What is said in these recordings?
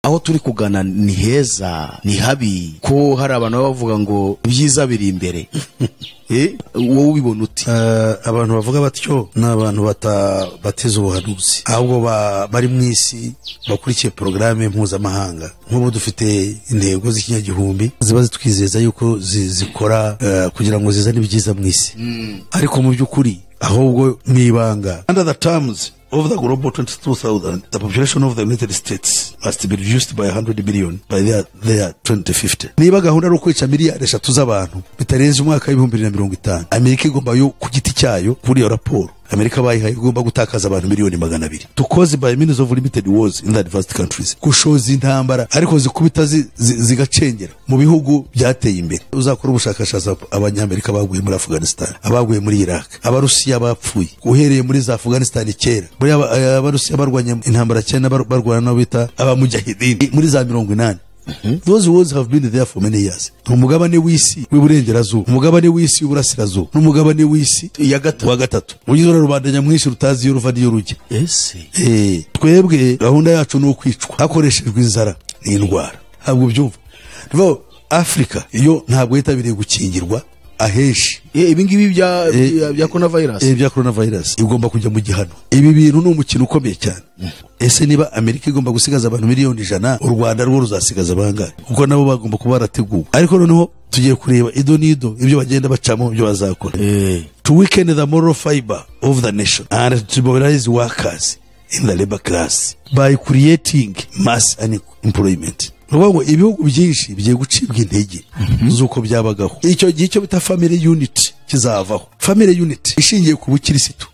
aho turi kugana ni heza ni habi ko hari abantu bavuga ngo ibyiza biri imbere wowe ubibona uti? Abantu bavuga batyo n'abantu bateze ubuhanuzi ahubwo bari mu isi bakurikiye porogaramu mpuzamahanga. Nk'ubu dufite intego z'ikinyagihumbi ziba zitwizeza yuko zikora kugira ngo zizane ibyiza mu isi, ariko mu by'ukuri ahubwo n'ibanga. Under the terms of the global 22,000, the population of the United States must be reduced by 100 million by their 2050. Niba gahunda ari ukwica miliyari 3 z'abantu bitarenze umwaka w'ibihumbi 2050, Amerika igomba yo ku giti cyayo kuri iyo raporo Amerika bayihaye igomba gutakaza abantu miliyoni 200 to cause by means of limited wars in the advanced countries. Kushoza intambara ariko zikubita zigacengera mu bihugu byateye imbere. Uzakora ubushakashatsi abanyamerika baguye muri Afghanistan, abaguye muri Iraq, abarusiya bapfuye uhereye muri za Afghanistan kera, muri abarusiya barwanya intambara cyane barwana no bita abamujahidin muri za 80. Those wars have been there for many years. Umugabane w'isi w'iburengerazuba, umugabane w'isi w'iburasirazuba, n'umugabane w'isi wa gatatu. Ugize rubanda nyamwinshi rutazi y'uruva n'iy'urujya. Twebwe gahunda yacu ni ukwicwa hakoreshejwe inzara n'indwara. Ntabwo byumva. Nibo Africa iyo ntabwo yitabiriye gukingirwa aheshi. Ibi ngibi bya coronavirus. Bya coronavirus igomba kujya mu gihano. Ibi bintu ni umukino ukomeye cyane. Ese niba Amerika igomba gusigaza abantu miliyoni 100, u Rwanda rwo ruzasigaza bangahe? Kuko nabo bagomba kuba barateguwe. Ariko noneho tugiye kureba ido nido ibyo bagenda bacamo byo bazakora. To weaken the moral fiber of the nation and to mobilize workers in the labor class by creating mass unemployment. Ngo ibihugu byinshi bigiye gucibwa intege zuko byabagaho. Icyo gihe cyo bita family unit kizavaho. Family unit ishingiye ku bukirisitu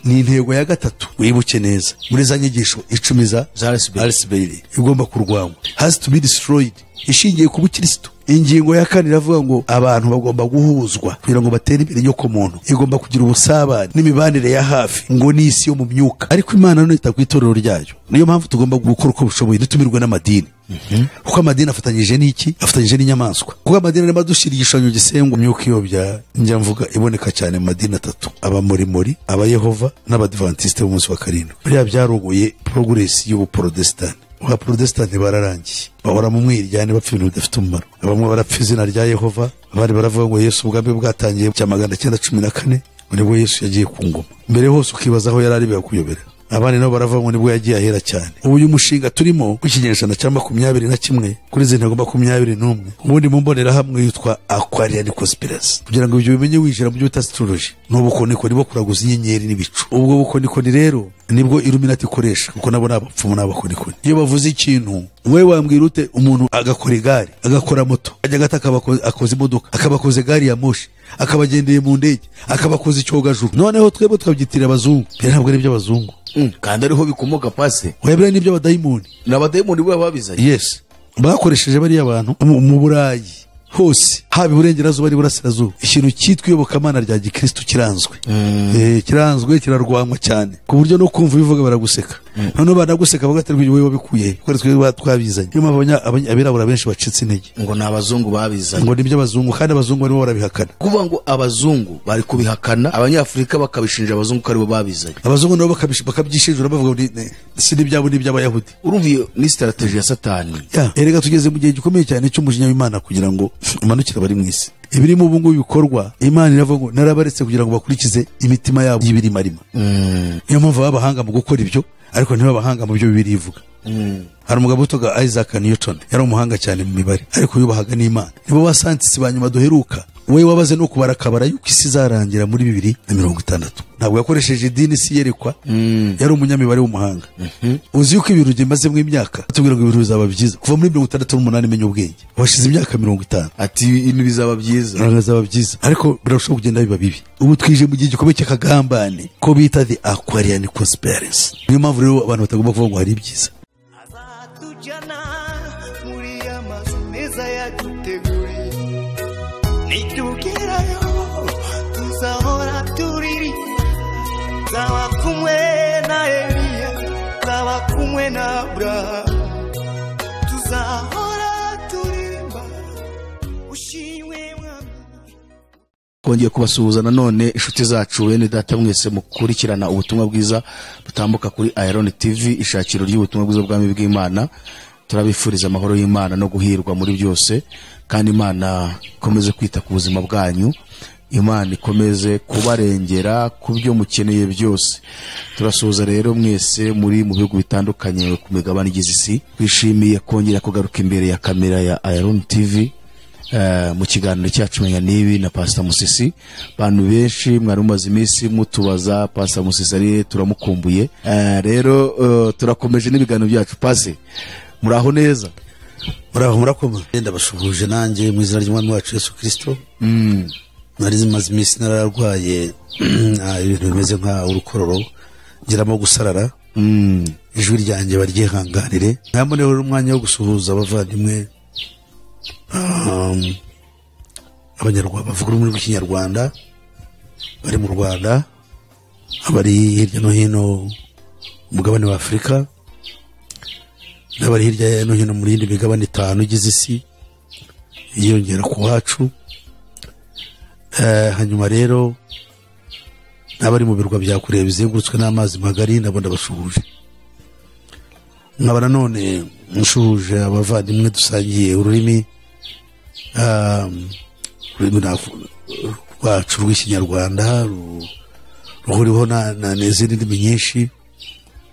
ni intego ya gatatu wibuke neza muri za nyigisho 10 za Salisbury igomba kurwanywa, has to be destroyed. Ishingiye ku bukirisitu ingingo ya 4 iravuga ngo abantu bagomba guhuzwa kugira ngo batere imbere yo ko muntu, igomba kugira ubusabane n'imibanire ya hafi ngo n'isi yo mu myuka. Ariko Imana no itakwitorero ryayo, niyo mpamvu tugomba gukora uko bushoboye dutumirwe n'amadini. Kuko amadini afatanyije n'iki? Afatanyije n'inyamaswa. Kuko amadini arimo dushira igishushanyo gisengo myuka iyo bya njya mvuga iboneka cyane mu madini 3: abamorimori, abayehova n'abadventiste b'umunsi wa karindwi. Bya byarogoye progress y'ubuprotestant. Wa protestant bararangiye bahora mu mwiryane bapfa ibintu bidafite umumaro. Bamwe barapfa izina rya Yehova, abandi baravuga ngo Yesu ubwami bwatangiye cya 1914 nibwo Yesu yagiye ku ngoma. Mbere hose ukibaza aho yarari bakuyobera. Abandi nabo baravuga ngo nibwo yagiye ahera cyane. Uyu mushinga turimo w'ikinyejana cya 21 kuri zintego 21 ubundi mu mbonera hamwe yitwa Aquarian Conspiracy. Kugira ngo ibyo bimenye wijira mu byo astrology n'ubukoniko nibo kuraguza inyenyeri n'ibicu. Ubwo bukoniko rero nibwo Illuminati ikoresha kuko nabo n'abapfumu n'abakoniko. Iyo bavuze ikintu we wambwira ute umuntu agakora igare, agakora moto, ajya gataka akoze imodoka, akabakoze gari ya moshi, akabagendeye mu ndege, akabakoze icyogajuru. Noneho twebwe twabyitira abazungu. Ntabwo ari by'abazungu. Kandi ariho bikomoka pase. Webere nibyo abadayimoni. N'abadayimoni bo babizanye. Yes. Bakoresheje bari abantu mu Burayi hose haba iburengerazuba ari burasirazuba. Ikintu cyitwa iyobokamana rya Gikristo kiranzwe. Kiranzwe kirarwanwa cyane ku buryo no kumva bivuga baraguseka. None banaguseka bagaterwa ibyo wabikuye kuko twe twabizanye. Niyo mabanya abirabura benshi bacitse intege ngo nabazungu babizanye. Ngo nibyo abazungu kandi abazungu barimo barabihakana. Kuvuga ngo abazungu bari kubihakana, abanyafrika bakabishinja abazungu ko ari bo babizanye. Abazungu nabo bakabyishijura bavuga ngo si n'ibyabo n'iby'abayahudi. Urumva ni strategy ya Satani. Erega tugeze mu gihe gikomeye cyane cy'umujinya w'Imana kugira ngo umanukira bari mwisi. Ibiri mu bungu bikorwa Imana iravuga ngo narabaretse kugira ngo bakurikize imitima yabo y'ibiri marima. Niyo mpamvu babahanga mu gukora ibyo ariko ntibabahanga mu byo bibiri ivuga. Hari umugabo utoga Isaac Newton yari umuhanga cyane mu mibare ariko yubahaga n'Imana. Nibo basantisi banyuma duheruka we wabaze no kubarakabara yuko isi zarangira muri 2060. Ntabwo yakoresheje idini si yerekwa. Yari umunyamibare w'umuhanga. Uzi yuko ibintu bimaze mu imyaka tubwira ngo ibintu bizaba byiza kuva muri 68 menye ubwenge washize imyaka 50 ati ibintu bizaba byiza. Bizaba byiza ariko birashobora kugenda biba bibi. Ubu twije mu gihe gikomeye cy'akagambane ko bita the Aquarian Conspiracy. Niyo mpamvu rero abantu batagomba kuvuga ngo hari ibyiza. Azatujyana muri amazu meza yaduteguriye, nitugerayo tuzahora turiri, zaba kumwe na Eliya, zaba kumwe na Abrahamu, tuzahora turirimba ushimwe mwami. Kongeye kubasuhuza nanone inshuti zacu bene data mwese mukurikirana ubutumwa bwiza butambuka kuri Iron TV, ishakiro ry'ubutumwa bwiza bw'Imana. turabifuriza amahoro y'Imana no guhirwa muri byose, kandi Imana ikomeze kwita ku buzima bwanyu, Imana ikomeze kubarengera ku byo mukeneye byose. Turasuhuza rero mwese muri mu bihugu bitandukanye ku migabane igize isi, twishimiye kongera kugaruka imbere ya kamera ya Iron TV mu kiganiro cyacu Menya Nibi na Pastor Musisi. Bantu benshi mwari mumaze iminsi mutubaza Pastor Musisi ari turamukumbuye, rero turakomeje n'ibiganiro byacu. Pase, muraho neza? Murakoma. Ndabashuhuje nanjye mu izina ry'Umwami wacu Yesu Kristo. Nari zimaze iminsi nararwaye ibintu bimeze nka urukororo, ngiramo gusarara, ijwi ryanjye baryihanganire. Nyamuneka umwanya wo gusuhuza abavandimwe abanyarwanda bavuga ururimi rw'ikinyarwanda bari mu Rwanda, abari hirya no hino umugabane wa Afurika, n'abari hirya no hino muri indi migabane 5 igize isi yiyongera ku wacu. Hanyuma rero n'abari mu birwa bya kure bizengurutswe n'amazi magari nabo ndabashuhuje. Nkaba nanone nshuhuje abavandimwe dusangiye ururimi rwacu rw'ikinyarwanda ruhuriho n'izindi ndimi nyinshi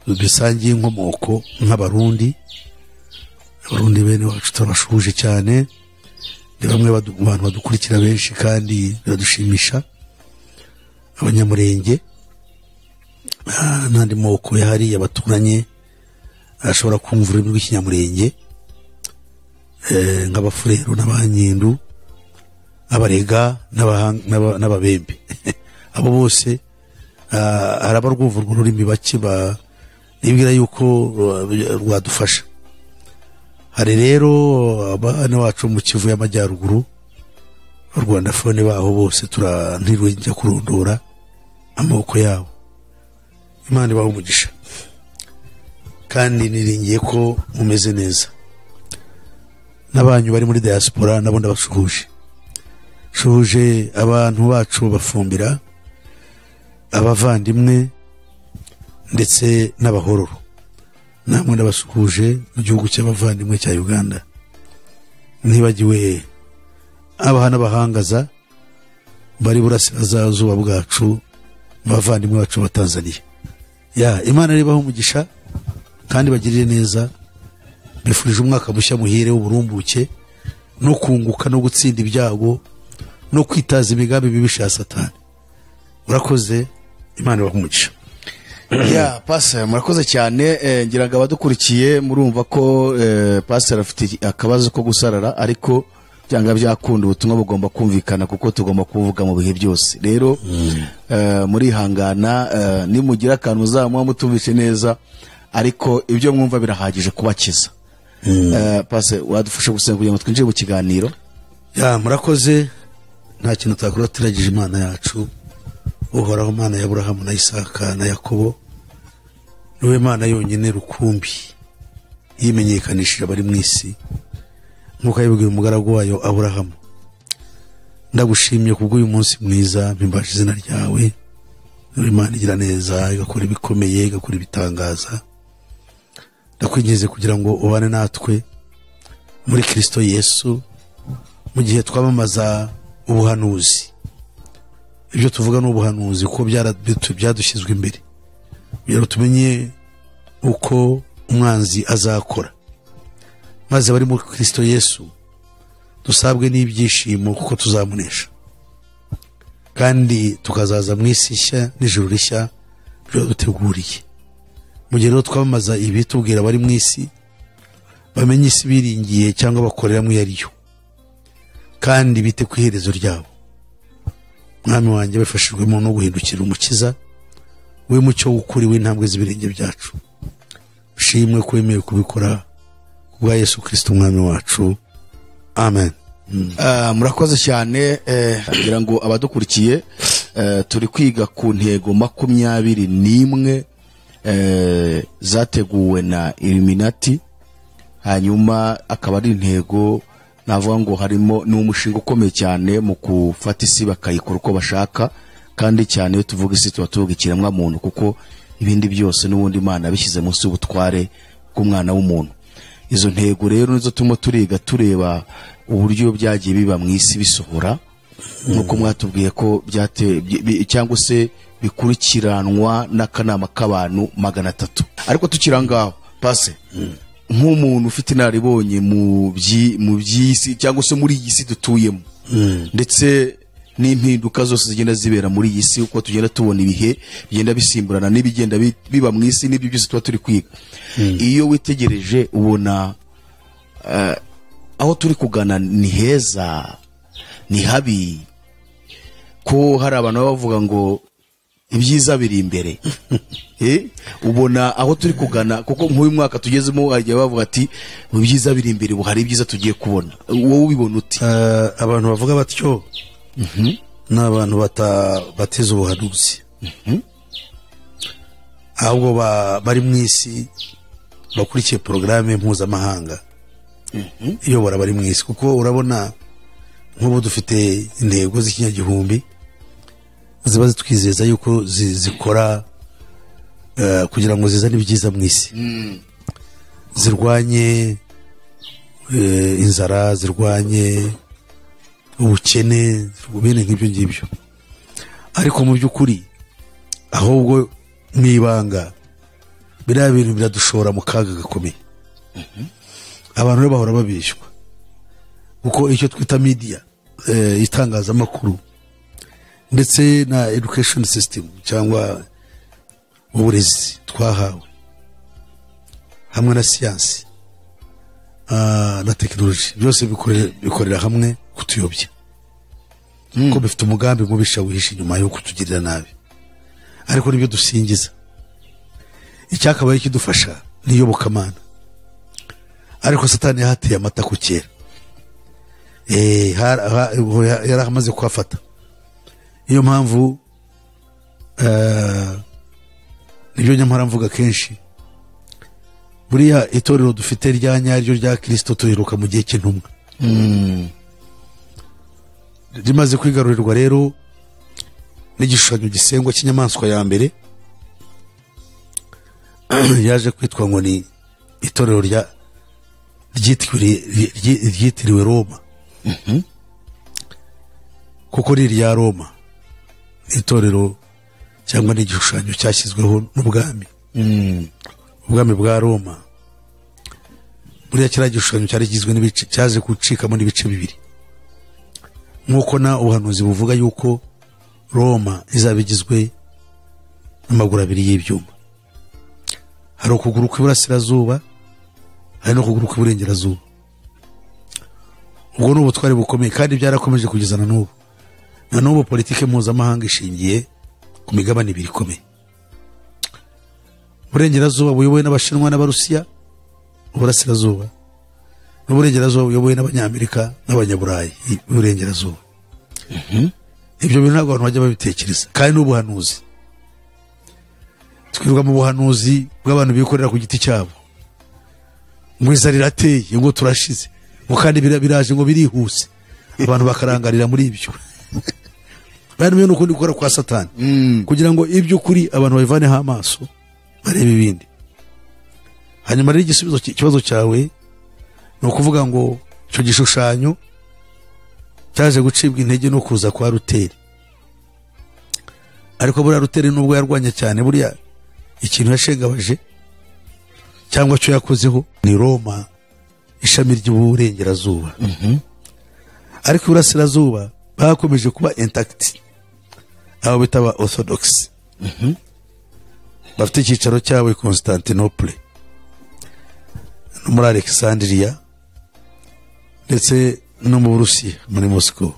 bisangiye inkomoko nk'abarundi. Abarundi bene wacu turabashuhuje cyane, ni bamwe mu bantu badukurikira benshi kandi biradushimisha. Abanyamurenge n'andi moko yahari abaturanye ashobora kumva ururimi rw'ikinyamurenge, nk'abafurero n'abanyindu, abarega n'ababembe. Abo bose arabarwumva urwo rurimi bake nibwira yuko rwadufasha. Hari rero abana bacu mu Kivu y'Amajyaruguru, Rwanda fone baho bose turantirwe njya kurondora amoko yabo. Imana ibahe umugisha kandi niringiye ko mumeze neza. N'abanyu bari muri diaspora nabo ndabashuhuje. Shuhuje abantu bacu bafumbira, abavandimwe ndetse n'abahororo, namwe ndabashuhuje mu gihugu cy'abavandimwe cya Uganda. Ntibagiwe abahana bahangaza bari burasirazuba bwacu, bavandimwe bacu ba Tanzania. Imana ribaho umugisha kandi bagirire neza. Bifurije umwaka mushya muhire w'uburumbuke no kunguka no gutsinda ibyago no kwitaza imigambi bibisha ya Satani. Urakoze, Imana ibahe umugisha. Pastor murakoze cyane. Ngira ngo abadukurikiye murumva ko Pastor afite akabazo ko gusarara, ariko byanga byakunda ubutumwa bugomba kumvikana kuko tugomba kuvuga mu bihe byose. Rero muri hangana nimugira akantu uzamuha mutumvishe neza, ariko ibyo mwumva birahagije kubakiza. Pastor wadufasha gusenga kugira ngo twinjire mu kiganiro? Murakoze. Nta kintu takora turagije Imana yacu, Uhoraho Mana ya Aburahamu na Isaka na Yakobo, niwe Mana yonyine rukumbi yimenyekanishije abari mu isi, nkuko yabibwiye umugaragu wayo Aburahamu. Ndagushimye kubw'uyu munsi mwiza, mpimbaje izina ryawe. Niwe Mana igira neza, igakora ibikomeye, igakora ibitangaza. Ndakwinginze kugira ngo ubane natwe muri Kristo Yesu mu gihe twamamaza ubuhanuzi. Ibyo tuvuga n'ubuhanuzi ko byadushyizwe imbere, kugira tumenye uko umwanzi azakora, maze bari muri Kristo Yesu dusabwe n'ibyishimo kuko tuzamunesha, kandi tukazaza mu isi nshya n'ijuru rishya byo duteguriye. Mu gihe rero twamamaza ibi tubwira bari mu isi bamenye isi biringiye cyangwa bakorera mu yariyo, kandi bite ku iherezo ryabo. Mwami wanjye, bafashijwemo no guhindukira umukiza we mucyo w'ukuri w'intambwe z'ibirenge byacu. Ushimwe ko wemeye kubikora kubwa Yesu Kristo umwami wacu. Amen. Murakoze cyane. Ngira ngo abadukurikiye turi kwiga ku ntego 21 zateguwe na Illuminati, hanyuma akaba ari intego navuga ngo harimo n'umushinga ukomeye cyane mu gufata isi bakayikora uko bashaka, kandi cyane tuvuga isi tuvuga ikiremwa muntu, kuko ibindi byose n'ubundi Imana bishyize munsi y'ubutware bw'umwana w'umuntu. izo ntego rero nizo turimo turiga tureba uburyo byagiye biba mu isi bisohora nk'uko mwatubwiye ko cyangwa se bikurikiranwa n'akanama k'abantu 300 ariko tukirangaho pase nk'umuntu ufite inaribonye mu by'isi cyangwa se muri iyi si dutuyemo ndetse n'impinduka zose zigenda zibera muri iyi si uko tugenda tubona ibihe bigenda bisimburana n'ibigenda biba mu isi n'ibyo byose tuba turi kwiga iyo witegereje ubona aho turi kugana ni heza ni habi ko hari abantu bavuga ngo ibyiza biri imbere ubona aho turi kugana kuko nk'uyu mwaka tugezemo hajya bavuga ati ibyiza biri imbere ubu hari ibyiza tugiye kubona wowe ubibona uti abantu bavuga batyo ni abantu bateze ubuhanuzi ahubwo bari mu isi bakurikiye porogaramu mpuzamahanga iyobora bari mu isi kuko urabona nk'ubu dufite intego z'ikinyagihumbi ziba zitwizeza yuko zikora kugira ngo zizane ibyiza mu isi zirwanye inzara zirwanye ubukene bene nk'ibyo ngibyo ariko mu by'ukuri ahubwo mwibanga biriya bintu biradushora mu kaga gakomeye abantu rero bahora babishywa kuko icyo twita media itangazamakuru ndetse na education system cyangwa uburezi twahawe hamwe na siyansi na tekinoloji byose bikorera hamwe kutuyobya ko bifite umugambi mubisha wihisha inyuma yo kutugirira nabi ariko nibyo dusingiza icyakabaye kidufasha niyobokamana ariko satani yahateye amata ku kera yaramaze kuhafata iyo mpamvu nibyo nyamara mvuga kenshi buriya itorero dufite rya nyaryo rya Kristo turiruka mu gihe cy'intumwa rimaze kwigarurirwa rero n'igishushanyo gisengwa cy'inyamaswa ya mbere yaje kwitwa ngo ni itorero ryitiriwe Roma kuko ni irya Roma itorero cyangwa n'igishushanyo cyashyizweho n'ubwami ubwami bwa Roma buriya kiriya gishushanyo cyari kigizwe n'ibice cyaje gucikamo n'ibice bibiri nk'uko na ubuhanuzi buvuga yuko Roma izaba igizwe n'amaguru abiri y'ibyuma hari ukuguru kw'iburasirazuba hari no kuguru kw'iburengerazuba ubwo ni ubutwari bukomeye kandi byarakomeje kugeza na n'ubu politike mpuzamahanga ishingiye ku migabane ibiri ikomeye uburengerazuba buyobowe n'abashinwa n'abarusiya uburasirazuba n'uburengerazuba buyobowe n'abanyamerika n'abanyaburayi uburengerazuba ibyo bintu ntabwo abantu bajya babitekereza kandi n'ubuhanuzi twirirwa mu buhanuzi bw'abantu bikorera ku giti cyabo ngo inzara irateye ngo turashize ngo kandi biraje ngo birihuse abantu bakarangarira muri ibyo bari byo n'ukundi gukora kwa satani kugira ngo iby'ukuri abantu babivaneho amaso barebe ibindi hanyuma rero igisubizo ikibazo cyawe ni ukuvuga ngo icyo gishushanyo cyaje gucibwa intege no kuza kwa Ruteri ariko buriya Ruteri nubwo yarwanya cyane buriya ikintu yashengabaje cyangwa cyo yakozeho ni Roma ishami ry'uburengerazuba ariko iburasirazuba bakomeje kuba intact abo bita ba orthodox bafite icyicaro cyabo i Constantinople no muri Alexandria ndetse no mu Burusiya muri Moscow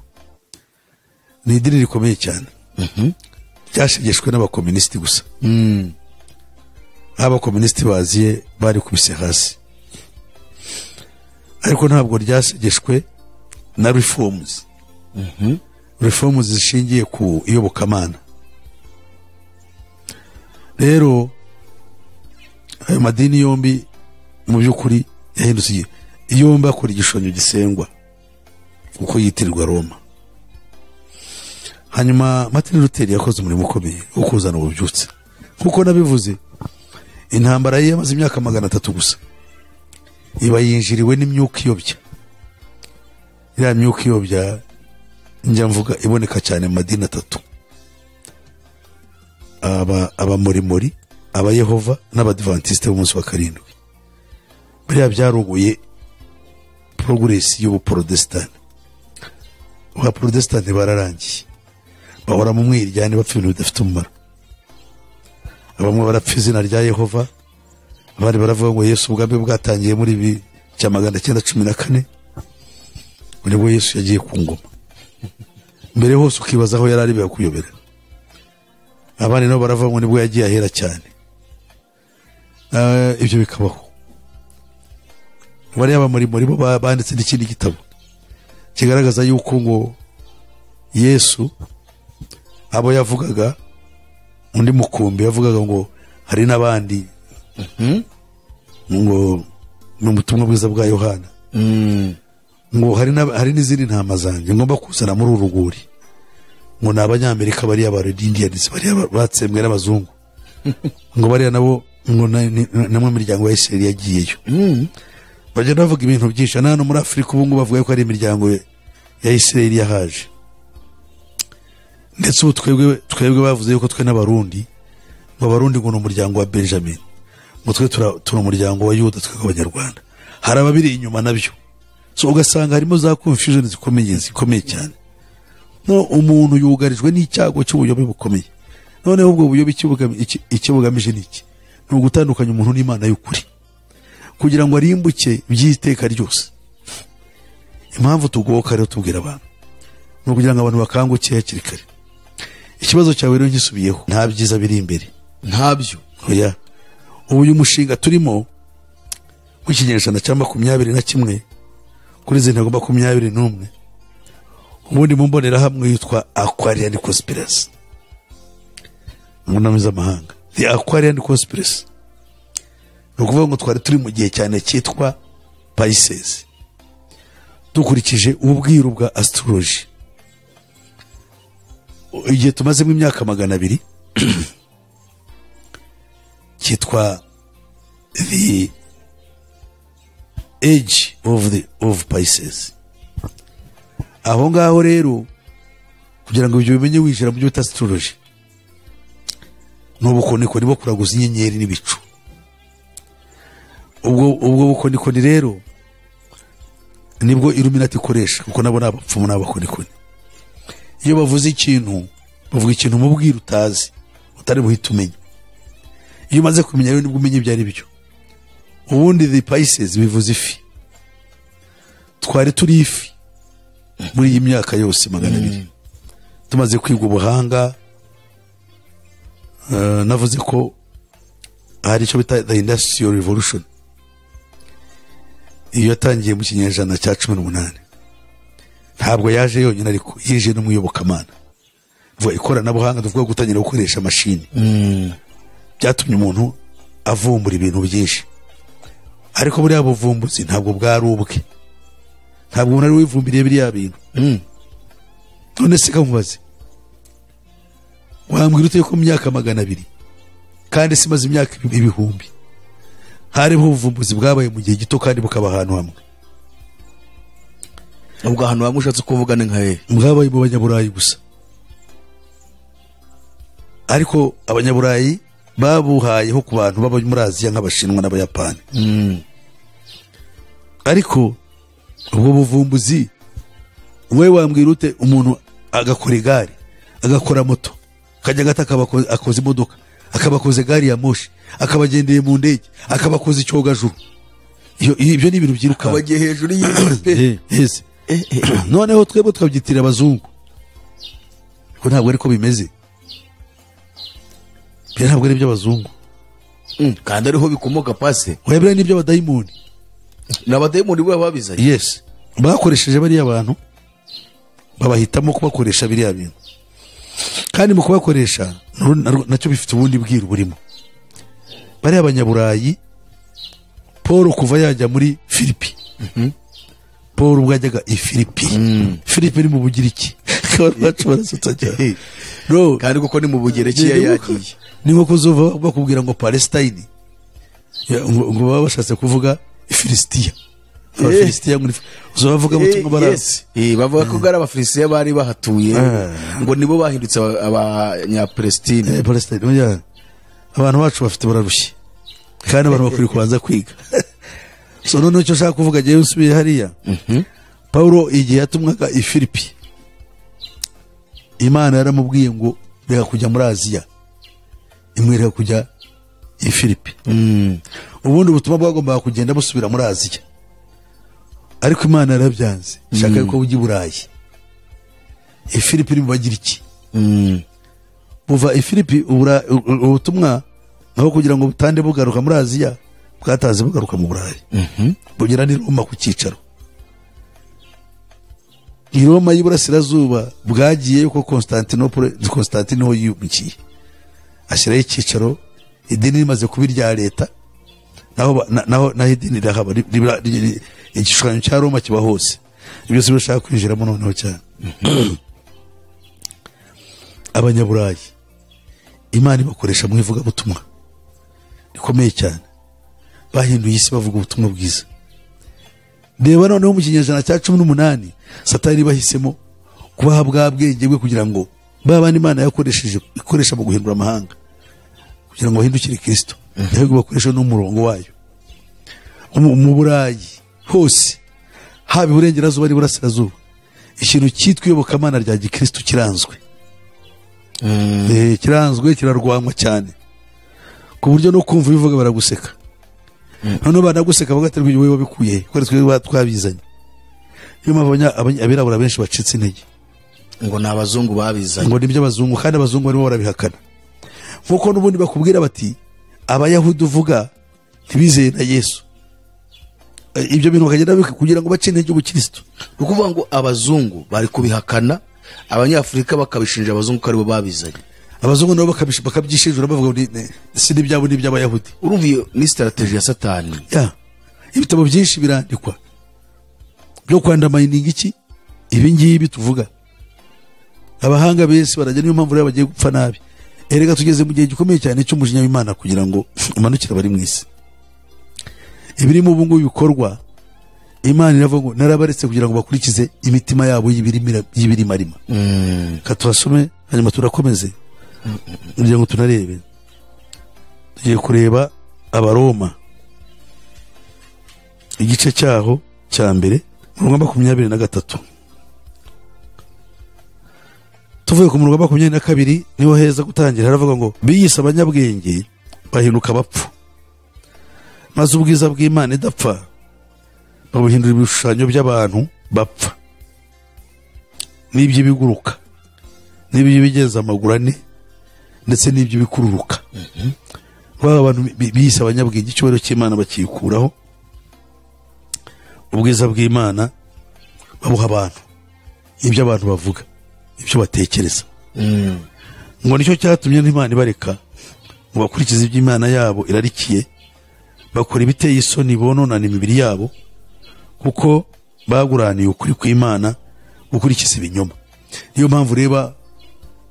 ni idini rikomeye cyane ryashegeshwe n'abakomunisiti gusa abakomunisiti baziye bari kubise hasi ariko ntabwo ryashegeshwe na reforms zishingiye ku iyobokamana rero ayo madini yombi mu by'ukuri yahindutse yombi akora igishushanyo gisengwa kuko yitirirwa Roma hanyuma Martin Luther yakoze umurimo ukomeye wo kuzana ububyutse kuko nabivuze intambara ye yamaze imyaka 300 gusa iba yinjiriwe n'imyuka iyobya. Iriya myuka iyobya njya mvuga iboneka cyane mu madini atatu, abamorimori, abayehova n'abadivantisite b'umunsi wa karindwi. Biriya byaruguye progresi y'ubuprotestani. Abaprotestani bararangiye, bahora mu mwiryane bapfa ibintu bidafite umumaro. Bamwe barapfa izina rya Yehova, abandi baravuga ngo Yesu ubwami bwatangiye muri 1914 nibwo Yesu yagiye ku ngoma. Mbere hose ukibaza aho yari ari bakuyobera. Abandi nabo baravuga ngo nibwo yagiye ahera cyane. Ibyo bikabaho. Bari abamuri bo banditse n'ikindi gitabo kigaragaza yuko ngo Yesu abo yavugaga, undi mukumbi yavugaga ngo hari n'abandi ngo mu butumwa bwiza bwa Yohana ngo hari n'izindi ntama zanjye ngomba kuzana muri uruguri, ngo n'abanyamerika bari aba Red Indians bari batsembwe n'abazungu ngo bari nabo ngo namwe imiryango ya Israel yagiyeyo. Bagenda bavuga ibintu byinshi hano muri Afrika ubu ngo bavuga ko ari imiryango ya Israel yahaje. Ndetse ubu twebwe bavuze yuko twe n'abarundi, ngo abarundi ngo n'umuryango wa Benjamin, ngo twe turi umuryango wa Yuda, twe abanyarwanda. Hari ababiri inyuma nabyo, so ugasanga harimo za confusion zikomeye cyane. No umuntu yugarijwe n'icyago cy'ubuyobe bukomeye. Noneho ubwo buyobe ikibugamije niki? Ni ugutandukanya umuntu n'Imana y'ukuri, kugira ngo arimbuke by'iteka ryose. Impamvu tugoka rero tubwira abantu no kugira ngo abantu bakanguke hakiri kare. Ikibazo cyawe rero ngisubiyeho, nta byiza biri imbere, ntabyo. Oya, ubu uyu mushinga turimo w'ikinyejana cya 21 kuri zina 21, ubundi mu mbonera hamwe yitwa Aquarian Conspiracy mu ndimi z'amahanga. The Aquarian Conspiracy ni ukuvuga ngo twari turi mu gihe cyane cyitwa Pisces, dukurikije ubwiru bwa astrology. Igihe tumazemo imyaka 200 cyitwa the age of Pisces. Aho ngaho rero kugira ngo ibyo bimenye wijira mu byo astrology n'ubukoniko nibo kuraguza inyenyeri n'ibicu. Ubwo bukonikoni rero nibwo Illuminati ikoresha, kuko nabo n'abapfumu n'abakonikoni. Iyo bavuze ikintu bavuga ikintu mu bwira utazi, utari buhita umenya. Iyo umaze kumenya rero nibwo umenya ibyo ari byo. Ubundi the Pisces bivuze ifi. Twari turi ifi muri iyi myaka yose 200 tumaze kwiga ubuhanga. Navuze ko hari icyo bita the Industrial Revolution, iyo yatangiye mu kinyejana cya 18. Ntabwo yaje yonyine, ariko yije n'umuyobokamana. Vuga ikoranabuhanga, tuvuga gutangira gukoresha mashini, byatumye umuntu avumbura ibintu byinshi. Ariko buriya buvumbuzi ntabwo bwari ubwe, ntabwo umuntu ari wivumbiriye biriya bintu. None se kamubaze, wambwira ute ko mu myaka 200 kandi simaze imyaka 1000 hariho ubuvumbuzi bwabaye mu gihe gito kandi bukaba ahantu hamwe? Ubwo ahantu hamwe ushatse kuvuga ni nka he? Bwabaye mu Banyaburayi gusa, ariko Abanyaburayi babuhayeho ku bantu baba muri Aziya nk'Abashinwa n'Abayapani. Ariko ubwo buvumbuzi we wambwira ute umuntu agakora igare, agakora moto, kajya gata akoze imodoka, akabakoze gari ya moshi, akabagendeye mu ndege, akabakoze icyogajuru. Ibyo ni ibintu byiruka abagiye hejuru y'ibintu. Yes. Noneho twebwe twabyitira abazungu, ko ntabwo ariko bimeze. Ntabwo ari by'abazungu, kandi ariho bikomoka pase. Webere ni by'abadayimoni. N'abadayimoni bo babizanye. Yes, bakoresheje bari abantu, babahitamo kubakoresha biriya bintu. Kandi mu kubakoresha nacyo bifite ubundi bwiru burimo. Bari Abanyaburayi, Paul kuva yajya muri Filipi, Paul ubwajyaga i Filipi. Filipi ni mu Bugiriki. No, kandi kuko ni mu Bugereki yagiye. Ni nko kuzova bakubwira ngo Palestine, ngo baba bashatse kuvuga Filistia abafilisitiya uzabavuga butumwa barazi bavuga ko ari abafilisitiya bari bahatuye ngo nibo bahindutse abanyapalestine Palestine abantu bacu bafite bararushye kandi abantu bakwiye kubanza kwiga so none cyo shaka kuvuga je usubiye hariya Paulo igihe yatumwaga i Filipi Imana yaramubwiye ngo reka kujya muri Aziya imwereka kujya i Filipi ubundi butumwa bwagombaga kugenda busubira muri Aziya ariko Imana yarabyanze shaka ko ujye Burayi i Filipi ni bagira iki buva i Filipi ubutumwa naho kugira ngo butande bugaruka muri Aziya bwataze bugaruka mu Burayi bugera ni Roma ku cyicaro i Roma y'Iburasirazuba bwagiye yuko Constantine ho yubikiye ashyiraho icyicaro idini rimaze kuba irya leta naho idini rahaba igishushanyo cya Roma kiba hose ibyo se bashaka kwinjiramo noneho cyane abanyaburayi Imana ibakoresha mu ivuga butumwa rikomeye cyane bahinduye isi bavuga ubutumwa bwiza reba noneho mu kinyejana cya 18 Satani bahisemo kubaha bwa bwenge bwe kugira ngo babandi Imana ikoresha mu guhindura amahanga kugira ngo bahindukire Kristo yego bakoresha n'umurongo wayo mu Burayi hose haba Iburengerazuba ari Burasirazuba ikintu cyitwa iyobokamana rya Gikristo kiranzwe kiranzwe kirarwanwa cyane ku buryo no kumva bivuga baraguseka none banaguseka bagaterwa ibyo wabikuye ko twe twabizanye nyuma abirabura benshi bacitse intege ngo nabazungu babizanye ngo nibyo abazungu kandi abazungu barimo barabihakana nkuko nubundi bakubwira bati abayahudi uvuga ntibizeye na Yesu ibyo bintu bakagenda kugira ngo bace intege ubukristo ukuvuga ngo abazungu bari kubihakana abanyafrika bakabishinja abazungu ko aribo babizanye abazungu nabo bakabyishijura bavuga ngo si n'ibyabo n'iby'abayahudi urumva iyo ni strategy ya Satani ibitabo byinshi birandikwa byo kwandamayininga iki ibi ngibi tuvuga abahanga bese barajya niyo mpamvu rero bagiye gupfa nabi erega tugeze mu gihe gikomeye cyane cy'umujinya w'Imana kugira ngo umanukire bari mu isi ibiri mu bungu bikorwa Imana iravuga ngo narabaretse kugira ngo bakurikize imitima yabo y'ibirimarima katubasome hanyuma turakomeze kugira ngo tunarebe tugiye kureba Abaroma igice cyaho cya mbere 23 tuvuye ku murongo wa 22 niho heza gutangira haravuga ngo biyise abanyabwenge bahinduka bapfu maze ubwiza bw'Imana idapfa babuhindura ibishushanyo by'abantu bapfa n'iby'ibiguruka n'iby'ibigeza amaguru ane ndetse n'iby'ibikururuka baba abantu biyise abanyabwenge icyubahiro cy'Imana bakikuraho ubwiza bw'Imana babuha abantu ibyo abantu bavuga ibyo batekereza ngo nicyo cyatumye n'Imana ibareka ngo bakurikize iby'Imana yabo irarikiye bakora ibiteye isoni bononana imibiri yabo kuko baguraniye ukuri kw'Imana gukurikiza ibinyoma niyo mpamvu reba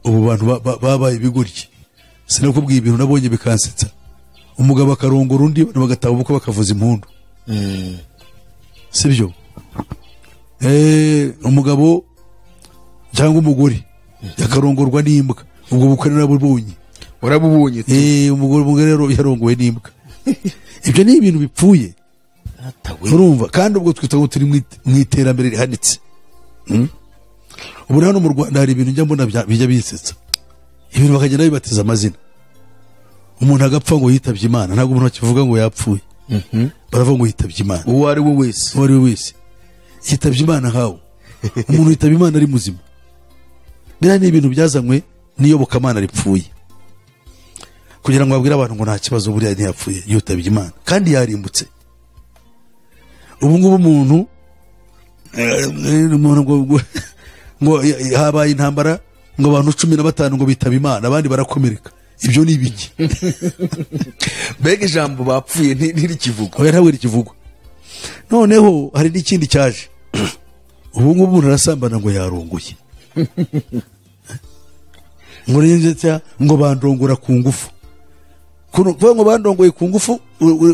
ubu bantu babaye ibigoryi sinakubwiye ibintu nabonye bikansetsa umugabo akarongora undi bagataha ubukwe bakavuza impundu sibyo umugabo cyangwa umugore yakarongorwa n'imbwa ubwo bukwe narabubonye warabubonye umugore rero yarongowe n'imbwa ibyo ni ibintu bipfuye urumva kandi ubwo twita ngo turi mu iterambere rihanitse ubu hano mu Rwanda hari ibintu njya mbona bijya bisetsa ibintu bakagenda bibatiza amazina umuntu agapfa ngo yitabye Imana ntabwo umuntu akivuga ngo yapfuye baravuga ngo yitabye Imana uwo ari we wese yitabye Imana hawo umuntu yitabye Imana ari muzima bira ni ibintu byazanywe n'iyobokamana ripfuye kugira ngo babwire abantu ngo nta kibazo buriya ntiyapfuye yitabye Imana kandi yarimbutse ubu ngubu umuntu ngo habaye intambara ngo abantu 15 ngo bitaba Imana abandi barakomereka ibyo ni ibiki mbega ijambo bapfuye ntirikivuga oya ntabwo rikivugwa noneho hari n'ikindi cyaje ubu ngubu umuntu arasambana ngo yarongoye ngo bandongora ku ngufu kuvuga ngo bandongoye ku ngufu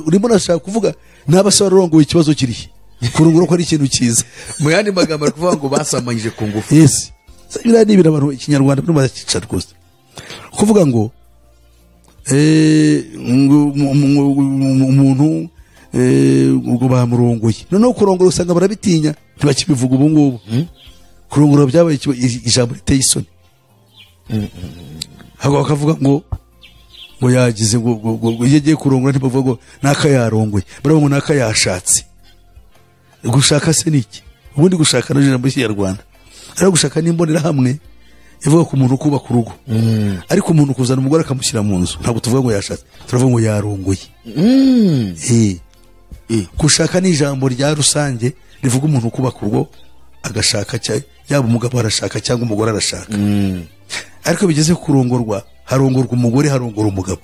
urimo nashaka kuvuga n'abasaba rongoye ikibazo kirihe kurongora ko ari ikintu cyiza mu yandi magambo ari kuvuga ngo basamanyije ku ngufu. yes biriya ni ibintu abantu ikinyarwanda barimo barakica rwose kuvuga ngo umuntu ubwo bamurongoye noneho kurongora usanga barabitinya ntibakibivuga ubu ngubu kurongora byabaye ijambo riteye isoni ahubwo bakavuga ngo yagize ngo iyo agiye kurongora ntibavuga ngo naka yarongoye baravuga ngo naka yashatse gushaka se niki ubundi gushaka no ijambo ry'Ikinyarwanda ari gushaka n'imbonerahamwe ivuga ku muntu kubaka urugo ariko umuntu kuzana umugore akamushyira mu nzu ntabwo tuvuga ngo yashatse turavuga ngo yarongoye gushaka ni ijambo rya rusange rivuga umuntu kubaka urugo agashaka yaba umugabo arashaka cyangwa umugore arashaka ariko bigeze kurongorwa harongorwa umugore harongora umugabo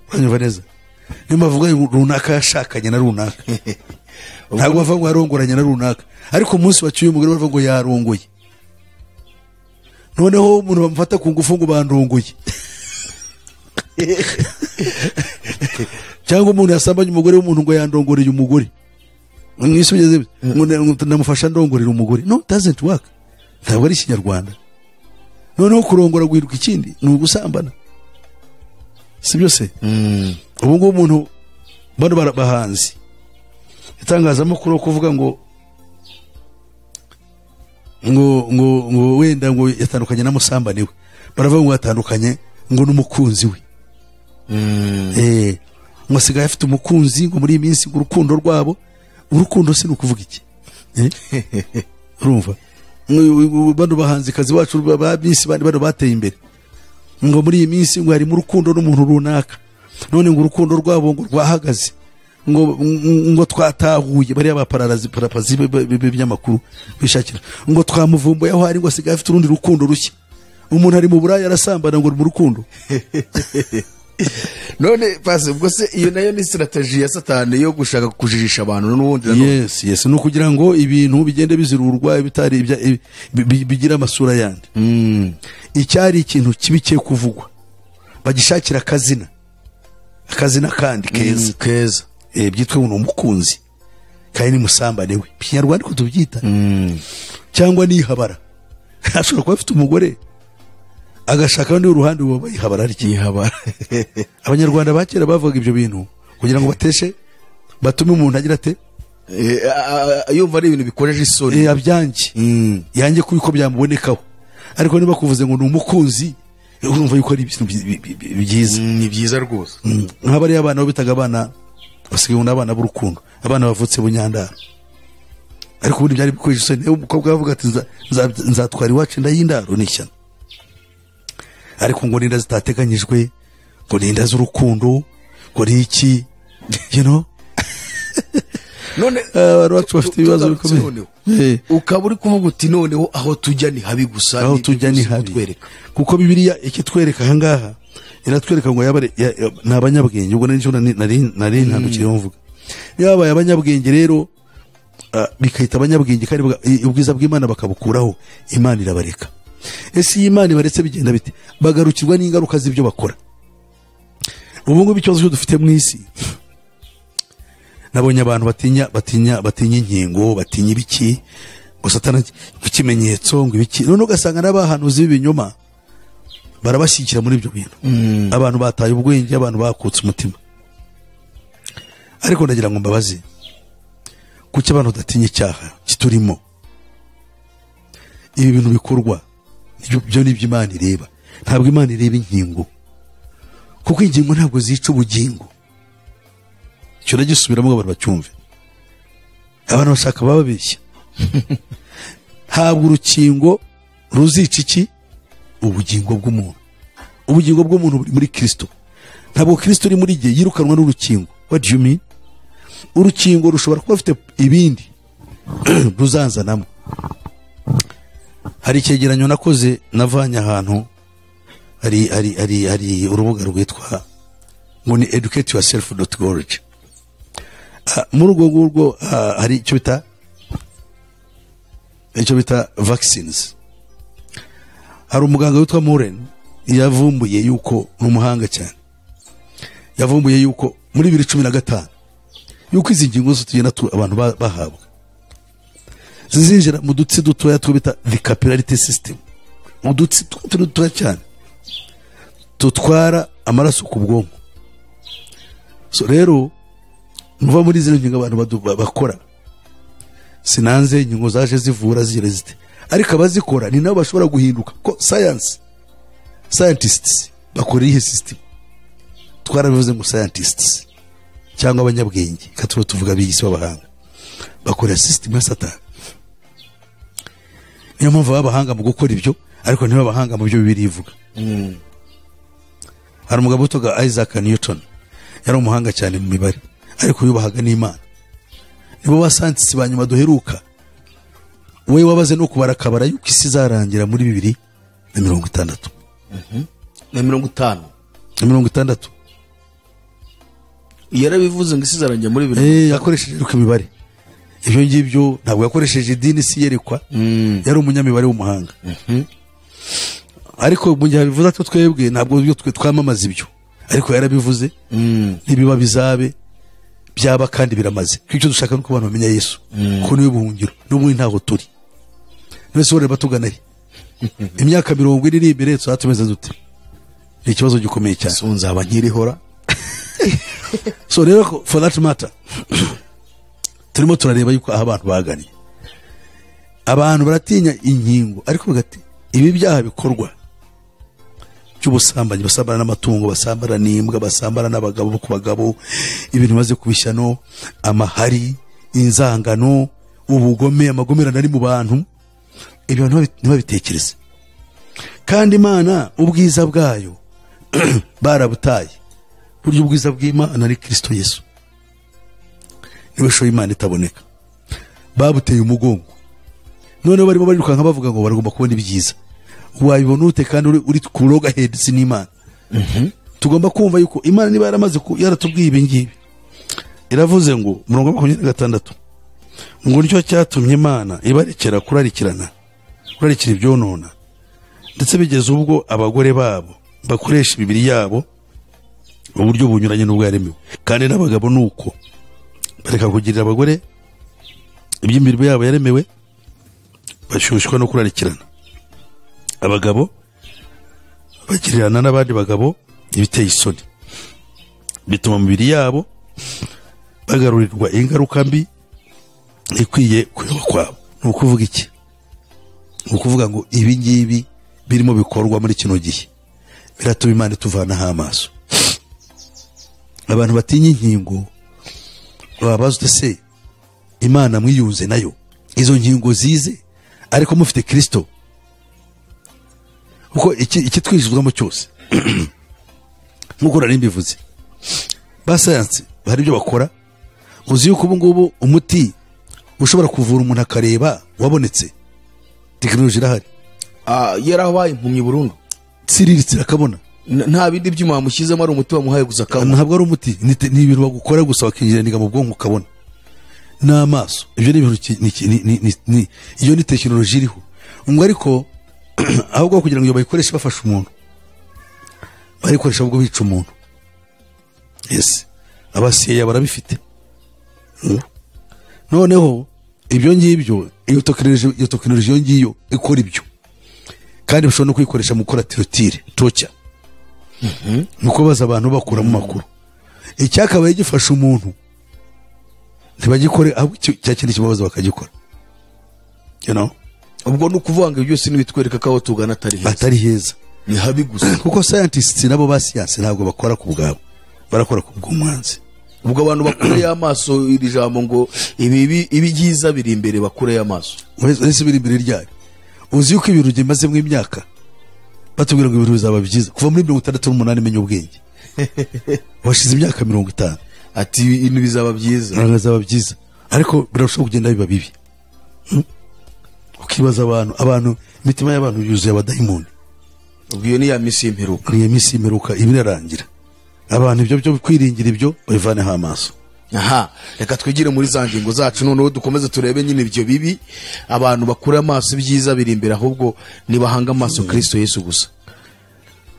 uranyumva neza niyo bavuga runaka yashakanye na runaka ntabwo bavuga ngo yarongoranye na runaka ariko umunsi bacyuye umugore bavuga ngo yarongoye noneho umuntu bamufata ku ngufu ngo bandongoye cyangwa umuntu yasambanye umugore w'umuntu ngo yandongoreye umugore mwisubize ngo namufasha ndongorera umugore no doesn't work ntabwo ari Ikinyarwanda noneho kurongora guhinduka ikindi ni ugusambana si byose ubu ngubu umuntu bano bahanzi itangazamakuru kuvuga ngo wenda ngo yatandukanye na musambane we baravuga ngo yatandukanye ngo n'umukunzi we ngo asigaye afite umukunzi ngo muri iyi minsi ngo urukundo rwabo urukundo si nukuvuga iki urumva bano bahanzi kazi wacu ba minsi bano bateye imbere ngo muri iyi minsi ngo harimo urukundo n'umuntu runaka none ngo urukundo rwabo ngo rwahagaze ngo twatahuye bari abaparapazi b'ibinyamakuru bishakira ngo twamuvumbuye aho ari ngo asigaye afite urundi rukundo rushya umuntu ari mu buraya arasambana ngo mu rukundo none pasi ubwo se iyo nayo ni strategy ya Satani yo gushaka kujijisha abantu n'ubundi yes no kugira ngo ibintu bigende bizirurwa bitari bigira amasura yandi icyari ikintu kibi cye kuvugwa bagishakira akazina kandi keza byitwa ngo umukunzi kandi ni musambane we Kinyarwanda ko tubyita cyangwa ni habara ashobora kuba afite umugore agashaka undi uruhande wabaye habara ry'ihabara abanyarwanda bakera bavuga ibyo bintu kugira ngo bateshe batume umuntu agira ate yumva ari ibintu bikoreje isoni abyange yange kubiko byamubonekaho ariko niba kuvuze ngo ni umukunzi urumva yuko ari ibintu byiza ni byiza rwose nk'abari abana bitaga abana basigaye n'abana b'urukundo abana bavutse bunyandara ariko ubundi byari bikoreje isoni umukobwa avuga ati nzatwara iwacu ndayindaro n'ishyano ariko ngo ninda zitateganyijwe ngo ninda z'urukundo ngo ni iki none abacu bafite ibibazo bikomeye ukaba uri kuvuga uti noneho aho tujya ni habi gusa aho tujya ni habi kuko Bibiliya ikitwereka ahangaha iratwereka ngo ni abanyabwenge ubwo nari ntandukire mvuga yabaye abanyabwenge rero bikahita abanyabwenge kandi ubwiza bw'Imana bakabukuraho Imana irabareka ese Imana ibaretse bigenda bite bagarukirwa n'ingaruka z'ibyo bakora ubu ngubu ikibazo cyo dufite mu isi nabonye abantu batinya inkingo batinya ibiki ngo Satani ikimenyetso ngo ibiki none ugasanga n'abahanuzi b'ibinyoma barabashyikira muri ibyo bintu abantu bataye ubwenge abantu bakutse umutima ariko ndagira ngo mbabaze kuki abantu badatinya icyaha kiturimo ibi bintu bikorwa byo ni Imana ireba ntabwo Imana ireba inkingo kuko ingingo ntabwo zica ubugingo cyo nagisubiramo abantu bacyumve abantu bashaka bababeshya ntabwo urukingo ruzica iki ubugingo bw'umuntu buri muri Kristo ntabwo Kristo uri muri gihe yirukanwa n'urukingo what do you mean urukingo rushobora kuba rufite ibindi ruzanzanamo hari icyegeranyo nakoze navanye ahantu hari urubuga rwitwa ngo ni educateyourself.org muri urwo ngurwo hari icyo bita vaccines hari umuganga witwa Moren yavumbuye yuko n'umuhanga cyane yavumbuye yuko muri 2015 yuko izi ngingo zose tugenda abantu bahabwa zizinjira mu dutsi dutoya twita the capillarity system, mu dutsi dutoya cyane tutwara amaraso ku bwonko. So rero nuva muri zino ngingo abantu bakora, sinanze ingingo zaje zivura zigere zite, ariko abazikora ni nabo bashobora guhinduka ko scientists bakora iyi system. Twarabivuze mu scientists cyangwa abanyabwenge katuro tuvuga biyisi w'abahanga bakora system ya Satani. Niyo mpamvu abahanga mu gukora ibyo, ariko nibo abahanga mu byo Bibiliya ivuga. Hari umugabo witwa Isaac Newton, yari umuhanga cyane mu mibare, ariko yubahaga n'Imana. Nibo bascientists banyuma duheruka, we wabaze no kubarakabara yuko isi izarangira muri 2060. Na 50 yarabivuze ngo isi izarangira muri 2060. Yakoresheje uko imibare. Ibyo ngibyo ntabwo yakoresheje idini si yerekwa, yari umunyamibare w'umuhanga. Ariko mu gihe bivuze ko twebwe ntabwo byo twamamaza ibyo, ariko yarabivuze nibiba bizabe byaba kandi biramaze. Icyo dushaka nuko abantu bamenya Yesu ko niwe buhungiro n'ubwo ntaho turi. Nese wore batuganaye imyaka 20 iri imbere twatumeze dute, ni ikibazo gikomeye cyane. Sunzaba nkirihora. So rero for that matter turimo turareba yuko abantu baganiye, abantu baratinya inkingo, ariko bagati ibi byaha bikorwa cy'ubusambanyi, basambana n'amatungo, basambana n'imbwa, basambana n'abagabo ku bagabo, ibintu maze kubishyano, amahari, inzangano, ubugome, amagomera nari mu bantu, ibyo ntibabitekereze. Kandi Imana ubwiza bwayo barabutaye. Buryo ubwiza bw'Imana ari Kristo Yesu, niwe shoye Imana itaboneka, babuteye umugongo. None barimo barirukanka bavuga ngo baragomba kubona ibyiza. Wabibona ute kandi uri ku roga head sin'Imana? Tugomba kumva yuko Imana niba yaramaze yaratubwiye ibi ngibi. Iravuze ngo 26 ngo nicyo cyatumye Imana ibarekera kurarikira ibyonona, ndetse bigeze ubwo abagore babo bakoresha imibiri yabo mu buryo bunyuranye n'ubwo yaremewe. Kandi n'abagabo nuko bareka kugirira abagore iby'imirimo yabo yaremewe, bashyushywa no kurarikirana. Abagabo bagirirana n'abandi bagabo ibiteye isoni, bituma mu mibiri yabo bagarurirwa ingaruka mbi ikwiye kuyoba kwabo. Ni ukuvuga iki? Ni ukuvuga ngo ibi ngibi birimo bikorwa muri kino gihe biratuma Imana ituvanaho amaso. Abantu batinya inkingo babaza se Imana mwiyunze nayo, izo nkingo zize ariko mufite Kristo. Uko iki twishyuzwamo cyose nk'uko nari mbivuze, ba science hari ibyo bakora. Uzi yuko ubu ngubu umuti ushobora kuvura umuntu akareba wabonetse, technology irahari. Yarabaye impumyi burundu, tsiriritse akabona, nta bindi byuma bamushyizemo, ari umuti bamuhaye gusa akabona. Ntabwo ari umuti, ni ibintu bagukora gusa bakinjira mu bwonko ukabona n'amaso. Ibyo ni ibintu iyo ni technology iriho. Ngo ariko ahubwo kugira ngo iyo bayikoreshe bafasha umuntu, barikoresha ubwo bica umuntu. Yes, abasiye barabifite. Noneho ibyo ngibyo iyo technology ngiyo ikora ibyo, kandi bashobora no kuyikoresha mu gukora torture. Nuko baza abantu bakura mu makuru icyakabaye gifasha umuntu ntibagikore, ahubwo cyakindi kibabaza bakagikora. Ubwo nukuvuga ngo byose nibitwereka ko aho tugana atari heza, ni habi gusa. Kuko scientists nabo ba science ntabwo bakora ku bwabo, barakora ku bw'umwanzi. Ubwo abantu bakure y'amaso iri jambo ngo ibyiza biri imbere, bakure y'amaso. Wese biri imbere ryari? Uzi yuko ibintu gimaze mu imyaka batubwira ngo ibintu bizaba byiza kuva muri 68 menye ubwenge. Washize imyaka 50 ati ibintu bizaba byiza, ariko birashobora kugenda biba bibi. Ukibaza abantu imitima y'abantu yuzuye abadayimoni. Ubwo ni ya misi imperuka ibirarangira. Abantu ibyo byo kwiringira ibyo babivaneho amaso. Reka twigire muri za ngingo zacu noneho dukomeze turebe nyine ibyo bibi, abantu bakura amaso ibyiza biri imbere, ahubwo nibahanga amaso Kristo Yesu gusa.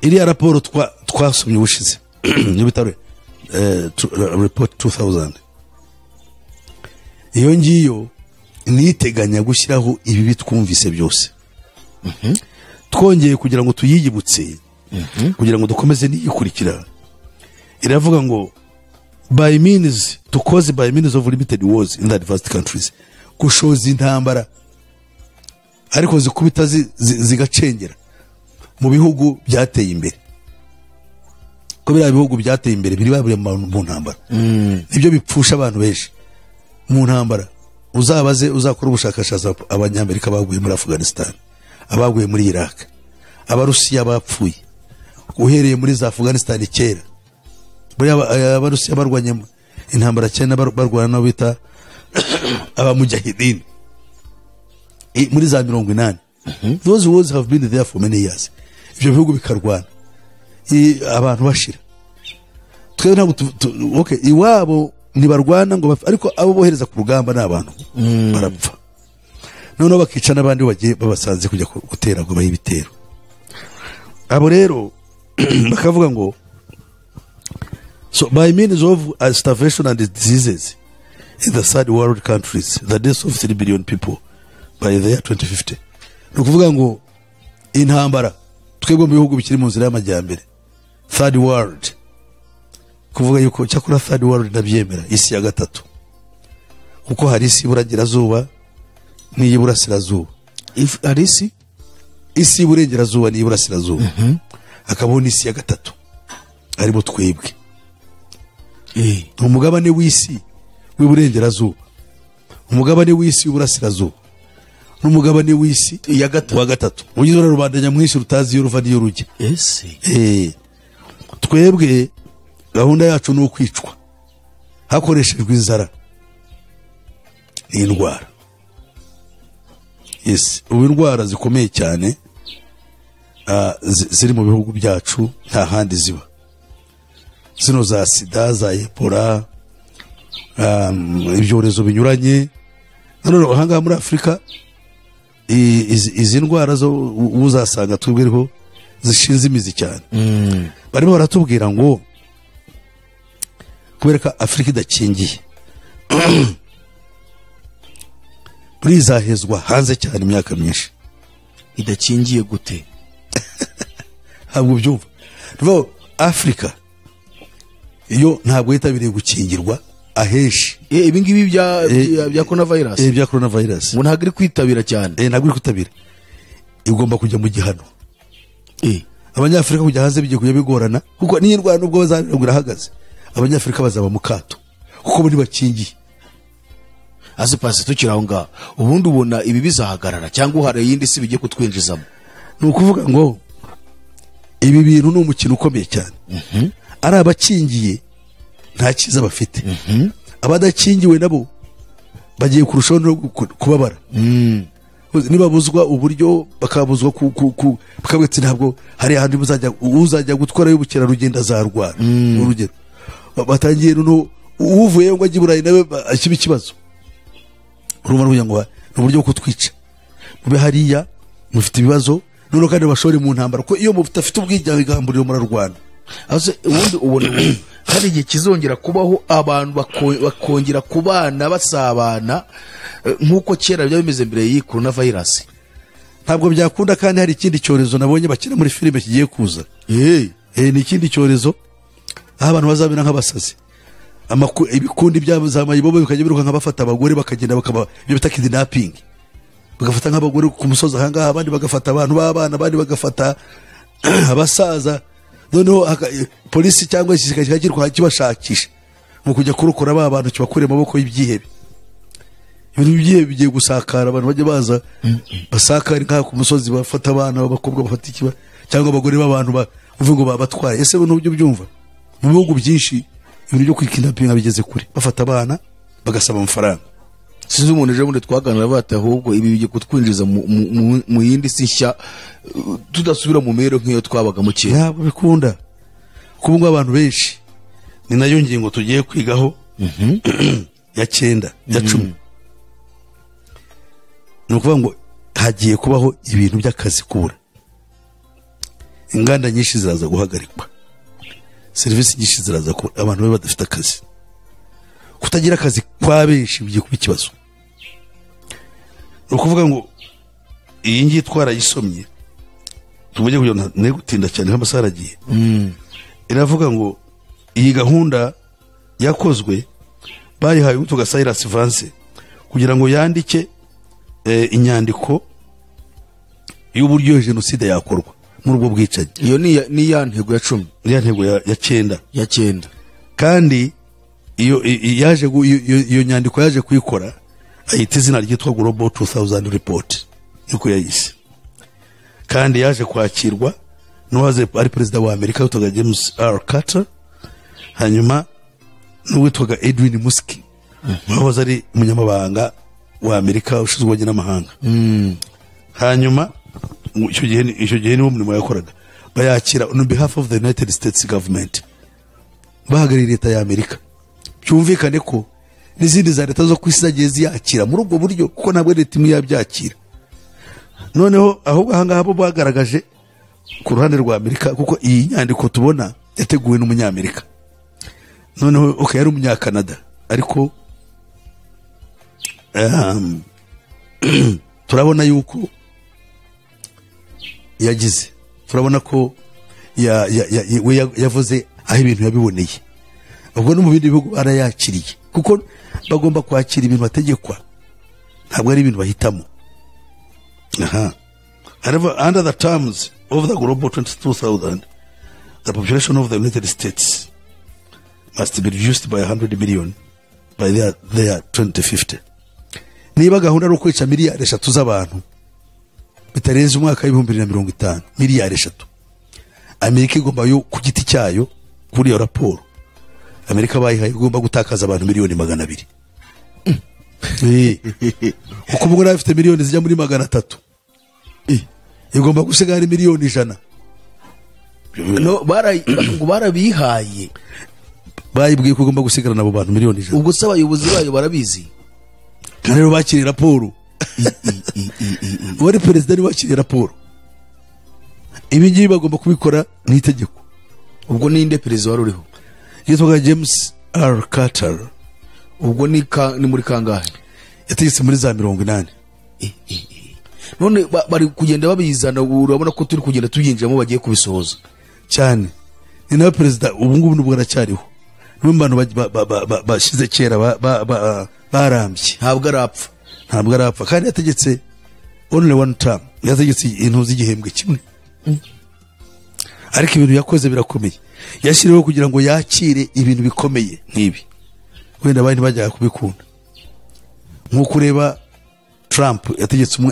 Iriya raporo twasomye ubushize n'ibitaro report 2000 iyo ngiyo niteganya gushyiraho ibi twumvise byose twongeye kugira ngo tuyiyibutse kugira ngo dukomeze niyikurikira iravuga ngo by means of limited wars in the advanced countries kushoza intambara ariko zikubita zigacengera mu bihugu byateye imbere ko biriya bihugu byateye imbere biri babure mu ntambara nibyo bipfusha abantu benshi mu ntambara uzakora ubushakashatsi abanyamerika baguye muri Afghanistan abaguye muri Iraq abarusiya bapfuye uhereye muri za Afghanistan kera buri abarusiya barwanye intambara cyane barwana no bita abamujahidin muri za 80 those wars have been there for many years ibyo bihugu bikarwana abantu bashira twe ntabwo okay iwabo nibarwana ngo ariko abo bohereza ku rugamba n'abantu barapfa none bakica n'abandi bagiye babasanze kujya gutera ngo bayibitero abo rero bakavuga ngo so by means of starvation and diseases in the third world countries the deaths of 3 billion people by the year 2050 no kuvuga ngo intambara twebwe mu bihugu bikiri mu nzira y'amajyambere third world kuvuga yuko cyakora third world ndabyemera isi ya gatatu kuko hari isi buragirazuba n'iyiburasirazuba hari isi burengerazuba n'iyiburasirazuba akabaho n'isi ya gatatu arimo twebwe umugabane w'isi w'iburengerazuba umugabane w'isi w'iburasirazuba n'umugabane w'isi wa gatatu ugizwe na rubanda nyamwinshi rutazi iyo ruva n'iyo rujya twebwe gahunda yacu ni ukwicwa hakoreshejwe inzara n'indwara ubu indwara zikomeye cyane ziri mu bihugu byacu nta handi ziba zino za sida za ebola ibyorezo binyuranye none ahangaha muri Afurika izi ndwara zo uzasanga twebweho zishinze imizi cyane barimo baratubwira ngo kubereka Afurika idakingiye burizahezwa hanze cyane imyaka myinshi idakingiye gute ntabwo byumva rero Afurika iyo ntabwo yitabiriye gukingirwa aheshi ibi ngibi bya coronavirus bya coronavirus ngo ntabwo iri kwitabira cyane ntabwo iri kwitabira igomba kujya mu gihano abanyafurika kujya hanze bigiye kujya bigorana kuko niyo ndwara nubwo bazabiragura ahagaze abanyafurika bazaba mu kato kuko buri bakingiye azi pasi tukira aho ngaho ubundi ubona ibi bizahagarara cyangwa hari yindi si bigiye kutwinjizamo ni ukuvuga ngo ibi bintu ni umukino ukomeye cyane ari abakingiye nta cyiza bafite abadakingiwe nabo bagiye kurushaho no kubabara nibabuzwa uburyo bakabuzwa bakabwetse ntabwo hari ahandi uzajya gutwara y'ubukerarugendo azarwara urugero batangiye no uvuye ngo ajye Burayi nawe akiba ikibazo urumva ruya ngo uburyo bwo kutwica mube hariya mufite ibibazo none kandi bashore mu ntambara ko iyo mufite ubwijyawe gamburiro murarwana aze ubundi ubona hari igihe kizongera kubaho abantu bakongera kubana basabana nkuko kera byaba bimeze mbere y'i coronavirus ntabwo byakunda kandi hari ikindi cyorezo nabonye bakina muri filime kigiye kuza ni ikindi cyorezo aho abantu bazabina nk'abasazi ibikundi by'abazamaye bo bikajya biruka nk'abafata abagore bakagenda bakaba ibyo bita kidnapping bagafata nk'abagore ku musozi ahangaha abandi bagafata abantu b'abana abandi bagafata abasaza noneho polisi cyangwa igisirikare kikagirwa kibashakisha mu kujya kurokora ba bantu kibakure amaboko y'ibyihebe ibintu byihebe bigiye gusakara abantu bajya baza basakara nk'aha ku musozi bafata abana b'abakobwa bafata ikiba cyangwa abagore b'abantu bavuga ngo babatwaye ese n'ubyo byumva mu bihugu byinshi ibintu byo kwikidnappinga bigeze kure bafata abana bagasaba amafaranga sinzi umuntu ejo bundi twaganira bati ahubwo ibi bigiye kutwinjiza mu yindi si nshya tudasubira mu mero nk'iyo twabaga mu kera ntabwo bikunda kuba abantu benshi ni nayo ngingo tugiye kwigaho ya 9 ya 10 ni ukuvuga ngo hagiye kubaho ibintu by'akazi kubura inganda nyinshi ziraza guhagarikwa serivisi nyinshi ziraza ko abantu baba badafite akazi. Kutagira akazi kwa benshi bigiye kuba ikibazo. Ukuvuga ngo iyi ngiyi twarayisomye tuvuge kugira ne gutinda cyane nk'amasaha aragiye. Iravuga ngo iyi gahunda yakozwe bayihaye utuga Cyrus Vance kugira ngo yandike inyandiko y'uburyo jenoside yakorwa muri ubwo bwicanyi. Iyo ni ya ntego ya 10, ya ntego ya 9 ya 9. Kandi iyo nyandiko yaje kuyikora ayita izina ryitwa Global 2000 Report niko yayise. Kandi yaje kwakirwa n'uwaze ari perezida wa Amerika witwaga James R. Carter, hanyuma n'uwitwaga Edwin Muskie wahoze ari umunyamabanga wa Amerika ushinzwe ububanyi n'amahanga. Hanyuma icyo gihe niwo murimo yakoraga bayakira on behalf of the United States government, bahagarariye leta ya Amerika. Byumvikane ko n'izindi za leta zo kwisi zagiye ziyakira muri ubwo buryo kuko ntabwo leta imwe yabyakira. Noneho ahubwo ahangaha bo bagaragaje ku ruhande rwa Amerika kuko iyi nyandiko tubona yateguwe n'umunyamerika. Noneho yari umunyakanada ariko turabona yuko yagize, turabona ko yavuze aho ibintu yabiboneye. Ubwo no mu bindi bihugu barayakiriye kuko bagomba kwakira ibintu bategekwa, ntabwo ari ibintu bahitamo. Under the terms of the Global 22,000, the population of the United States must be reduced by 100 million by their 2050. Niba gahunda ari ukwica miliyari 3 z'abantu bitarenze umwaka w'2050, miliyari 3, Amerika igomba yo ku giti cyayo kuri iyo raporo Amerika bayihaye igomba gutakaza abantu miliyoni 200. Uko ubwo afite miliyoni zijya muri 300, igomba gusigara miliyoni 100. No barabihaye bayibwiye ko igomba gusigara nabo bantu miliyoni 100. Ubwo saba abayobozi bayo barabizi kandi rero bakiriye raporo. Wari perezida ni wakiriye raporo. Ibi ngibi bagomba kubikora n'itegeko. Ubwo ninde perezida wari uriho? Yitwaga James R. Carter. Ubwo ni muri kangahe? Yategetse muri za 80. None bari kugenda babizana, urabona ko turi kugenda tubyinjiramo bagiye kubisohoza cyane. Ni nawe perezida ubu ngubu n'ubwo aracyariho. N'umbantu bashize kera barambye. Ntabwo arapfa kandi yategetse only one term. Yategetse intuzi igihembwe kimwe. Ariko ibintu yakoze birakomeye. Yashiriweho kugira ngo yakire ibintu bikomeye nk'ibi. Wenda abandi bajya kubikunda. Nko kureba Trump yategetse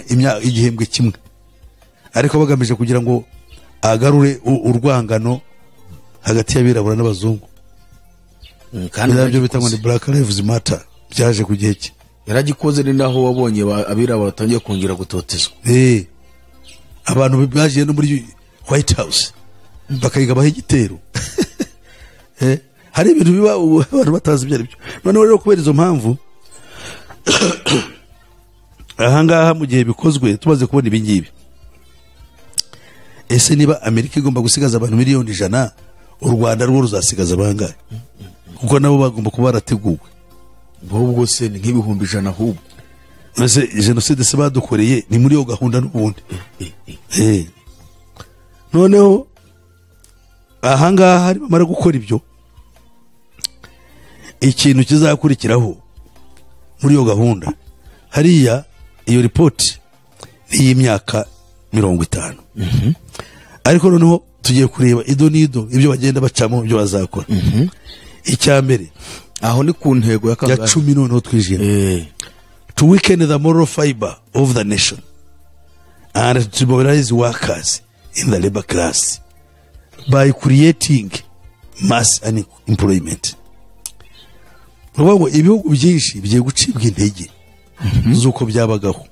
igihembwe kimwe. Ariko bagamije kugira ngo agarure urwangano hagati y'abirabura n'abazungu. Kandi nabyo bitangwa ni Black Lives Matter byaje ku gihe cye. Yaragikoze ni naho wabonye abirabura batangiye kongera gutotezwa. Abantu bagiye no muri White House bakayigabaho igitero. Hari ibintu biba abantu batazi ibyo aribyo. None rero kubera izo mpamvu ahangaha mu gihe bikozwe tumaze kubona ibi ngibi, ese niba Amerika igomba gusigaza abantu miliyoni 100, u Rwanda rwo ruzasigaza bangahe? Kuko nabo bagomba kuba barateguwe. Ubwo se ni nk'ibihumbi 100 ahubwo. Ese jenoside se badukoreye ni muri yo gahunda n'ubundi. Noneho ahangaha hari bamara gukora ibyo, ikintu kizakurikiraho muri yo gahunda hariya iyo report ni y'imyaka 50. Ariko noneho tugiye kureba ido nido ibyo bagenda bacamo ibyo bazakora. Icyambere aho ni ku ntego ya 10 noneho twijira. To weaken the moral fiber of the nation and to mobilize workers in the labor class by creating mass unemployment. Ubwo ibihugu byinshi bigiye gucibwa intege zuko byabagaho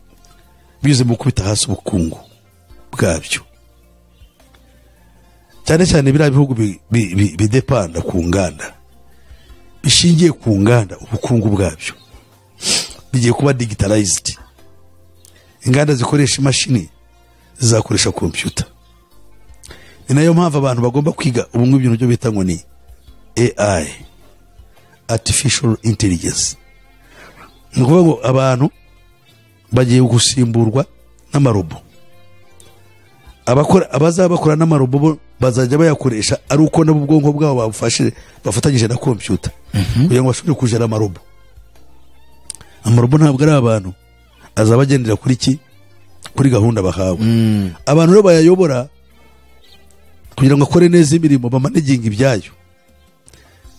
bize mu kubita hasi ubukungu bwabyo, cyane cyane bira bihugu bidepanda ku nganda, bishingiye ku nganda. Ubukungu bwabyo bigiye kuba digitalized. Inganda zikoresha imashini zizakoresha computer. Ni nayo mpamvu abantu bagomba kwiga ubumwe ibintu byo bita ngo ni AI, artificial intelligence. Ni ukuvuga ngo abantu bagiye gusimburwa n'amarobo. Abazaba bakora n'amarobo bo bazajya bayakoresha ari uko nabo ubwonko bwabo bafatanyije na computer kugira ngo bashobore kujera amarobo. Amarobo ntabwo ari abantu, azaba agendera kuri gahunda bahawe. Abantu rero bayayobora kugira ngo akore neza imirimo bamanaginga ibyayo,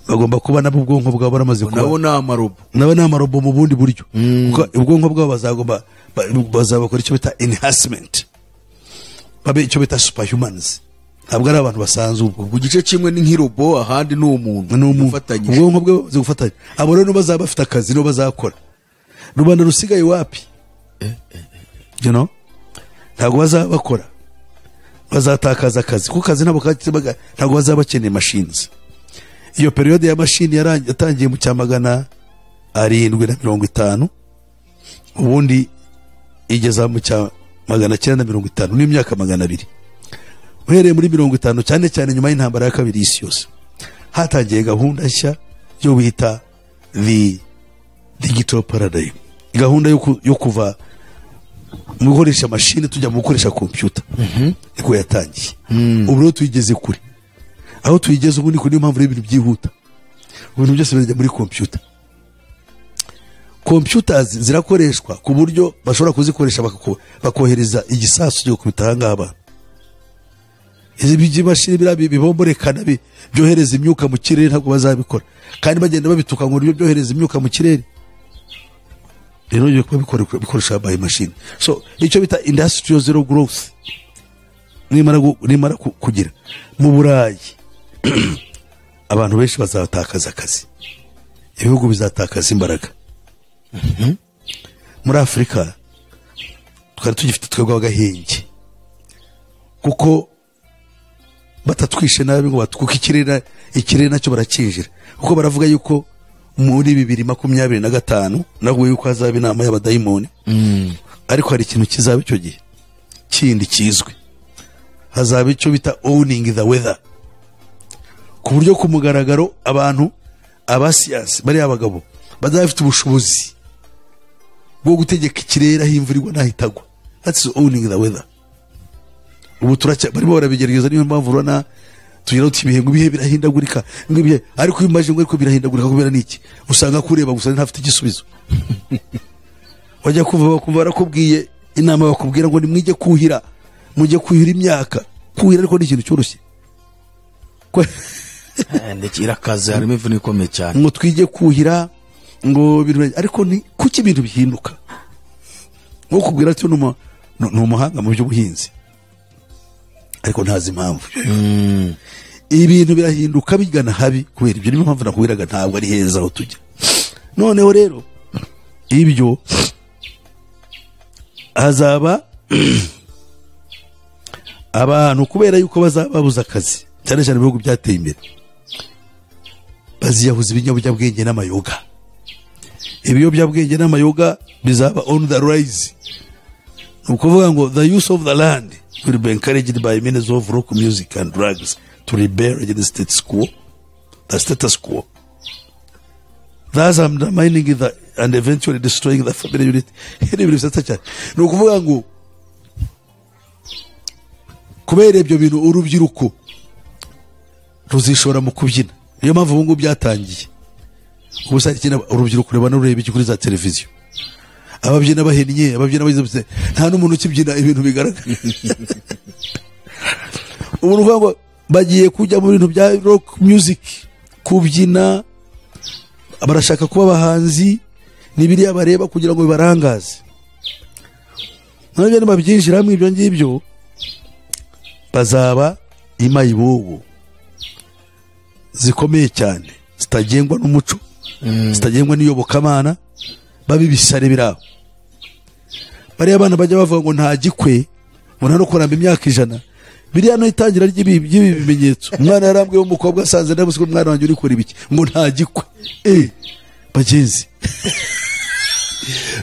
bagomba kuba nabo ubwonko bwabo baramaze kuba nabo ni amarobo mu bundi buryo, kuko ubwonko bwabo bazabakora icyo bita enhancement, babe icyo bita superhumans. Ntabwo ari abantu basanzwe ubwo ku gice kimwe ni nk'irobo, ahandi ni umuntu ufatanyije, ubwonko bwe buze gufatanya. Abo rero bazaba bafite akazi no bazakora. Rubanda rusigaye wapi? You know, ntabwo bazaba bakora, bazatakaza akazi kuko akazi ntabwo bazaba bakeneye machines. Iyo periode ya machine yatangiye mu 750 ubundi igeza mu 950 n'imyaka 200. Uhereye muri 50 cyane cyane nyuma y'intambara ya kabiri y'isi yose hatangiye gahunda nshya yo bita the digital paradigm, gahunda yo kuva mu gukoresha machine tujya mu gukoresha computer. Iko yatangiye. Ubu rero tuyigeze kure, aho tuyigeze ubu niyo mpamvu ibintu byihuta, ibintu byose bijya muri computer. Computers zirakoreshwa ku buryo bashobora kuzikoresha bakohereza igisasu cyo kubitanga abantu. Izi by'imashini bibomborekana byohereza imyuka mu kirere ntabwo bazabikora, kandi bagenda babituka ngo byohereza imyuka mu kirere. Rero yo bikoresha by machine. So icyo bita industrial zero growth nimara kugira mu Burayi abantu benshi bazatakaza akazi, ibihugu bizatakaza imbaraga. Muri Afrika twari tugifite twebwe agahenge kuko batatwishe nabi ngo kuko ikirere nacyo barakinjira, kuko baravuga yuko muri 2025 naguye yuko hazaba inama y'abadayimoni. Ariko hari ikintu kizaba icyo gihe kindi kizwe, hazaba icyo bita owning the weather, ku buryo ku mugaragaro abantu abasiyansi bari abagabo bazafite ubushobozi bwo gutegeka ikirere aho imvura igwa n'ahitagwa. That's owning the weather. Ubu barimo barabigerageza, niyo mpamvu urana tugira uti ibihe birahindagurika ng'ibihe, ariko imaje ngo ariko birahindagurika kubera niki? Usanga kureba gusa ntafite igisubizo. Wajya kumva barakubwiye inama, bakubwira ngo nimwije kuhira, mujye kuhira imyaka. Kuhira ariko ni ikintu cyoroshye. Ndekira kazi harimo imvune ikomeye cyane. Ngo twije kuhira ngo ariko ni kuki ibintu bihinduka? Ngo kubwira ati ni umuhanga mu by'ubuhinzi, ariko ntazi impamvu. Ibintu birahinduka bigana habi kubera ibyo. Niyo mpamvu nakubwiraga ntabwo ari heza aho tujya. Noneho rero ibyo hazaba abantu kubera yuko bazababuza akazi, cyane cyane ibihugu byateye imbere, baziyahuza ibiyobyabwenge n'amayoga. Ibiyobyabwenge n'amayoga bizaba on the rise. Ukuvuga ngo the use of the land will be encouraged by means of rock music and drugs to rebel against the status quo. Thus undermining and eventually destroying the family unit. Ni ukuvuga ngo kubera ibyo bintu urubyiruko ruzishora mu kubyina. Niyo mpamvu ubu ngubu byatangiye. Ubu saa cyenda urubyiruko rubana rureba iki kuri za televiziyo, ababyina bahennye, ababyina bagize nta n'umuntu ukibyina ibintu bigaragara. Ubu ruvuga ngo bagiye kujya mu bintu bya rock music, kubyina, barashaka kuba abahanzi, n'ibiriya bareba kugira ngo bibarangaze. None babyinjira mu ibyo ngibyo bazaba imayibobo zikomeye cyane, zitagengwa n'umuco, zitagengwa n'iyobokamana, babibisare biraho. Bariya abana bajya bavuga ngo nta gikwe, ngo nta no kuramba imyaka 100. Biriya no itangira ry'ibimenyetso. Umwana yarambwiye umukobwa asanze ndabuze ko umwana wanjye uri kora ibiki, ngo nta gikwe. Bagenzi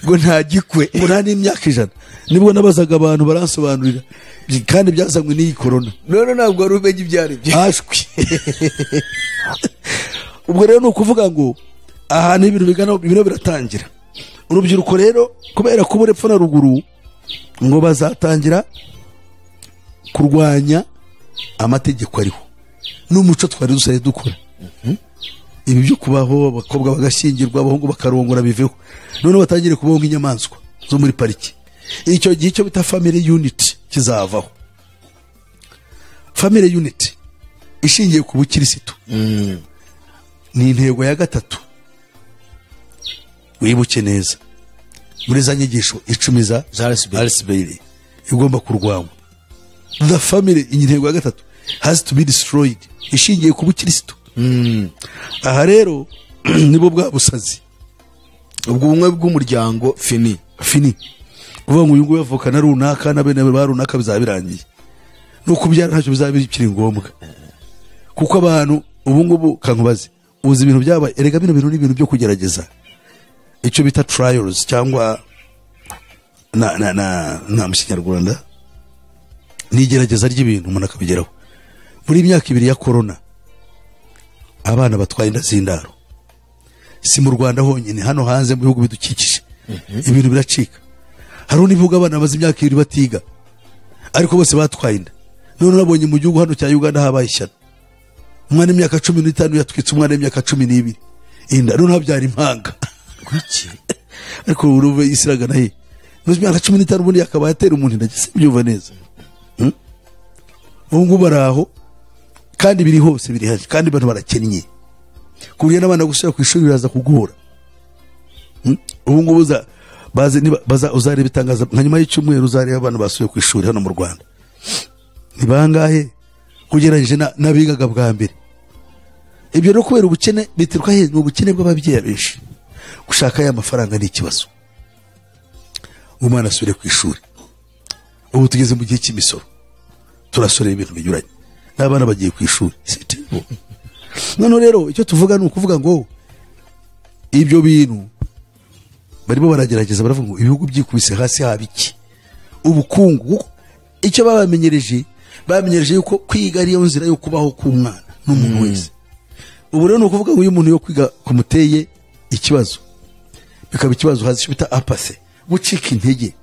ngo nta gikwe, ngo nta n'imyaka 100. Nibwo nabazaga abantu baransobanurira, kandi byazanywe n'iyi corona. None ntabwo ari umenye ibyari byo. Ashwi ubwo rero ni ukuvuga ngo ahantu ibintu bigana bino biratangira. Urubyiruko rero kubera kuba urepfo na ruguru ngo bazatangira kurwanya amategeko ariho n'umuco twari dusaye dukora. Ibi byo kubaho abakobwa bagashyingirwa abahungu bakarongora biveho, none batangire kubaho nk'inyamaswa zo muri pariki. Icyo gihe cyo bita family unity kizavaho. Family unity ishingiye ku bukirisitu ni intego ya gatatu. Wibuke neza muri za nyigisho 10 za Charles Bailey igomba kurwanywa. The family intego ya gatatu has to be destroyed, ishingiye ku bukirisitu. Aha rero nibo bwa busazi, ubwo bumwe bw'umuryango fini uvuga ngo uyu nguyu avuka na runaka na bene ba runaka bizabirangiye, nuko byara ntacyo bizabikiri ngombwa. Kuko abantu ubu ngubu kankubaze uzi ibintu byabaye, erega bino bintu ni ibintu byo kugerageza, icyo bita trials cyangwa na mu Kinyarwanda ni igerageza ry'ibintu umuntu akabigeraho. Muri imyaka 2 ya corona abana batwaye inda z'indaro, si mu Rwanda honyine, hano hanze mu bihugu bidukikije ibintu biracika. Hari univuga abana bazi imyaka 2 batiga ariko bose batwaye inda. None nabonye mu gihugu hano cya Uganda habaye ishyano, umwana imyaka 15 yatwitse umwana imyaka 12 inda, none habyara impanga kuki ariko uruve isiraga nahe muzi imyaka 15 ubundi yakaba yatera umuntu inda, gise byumva neza. Ubu baraho kandi biri hose biri haje, kandi abantu barakennye kuriya n'abana gushyira ku ishuri biraza kugora. Ubu ngubu baza uzareba itangaza nka nyuma y'icyumweru uzareba abantu basuye ku ishuri hano mu Rwanda ni bangahe kugereranyije n'abigaga bwa mbere. Ibyo rero kubera ubukene bitiruka he, ni ubukene bw'ababyeyi benshi. Gushaka ya mafaranga ni ikibazo, umwana asubire ku ishuri. Ubu tugeze mu gihe cy'imisoro, turasorera ibintu binyuranye, n'abana bagiye ku ishuri. None rero icyo tuvuga ni ukuvuga ngo ibyo bintu barimo baragerageza, baravuga ngo ibihugu byikubise hasi habiki ubukungu. Icyo bamenyereje yuko kwiga ariyo nzira yo kubaho k'umwana n'umuntu wese. Ubu rero ni ukuvuga ngo uyu muntu yo kwiga kumuteye ikibazo, bikaba ikibazo hazi bita apathy, gucika intege.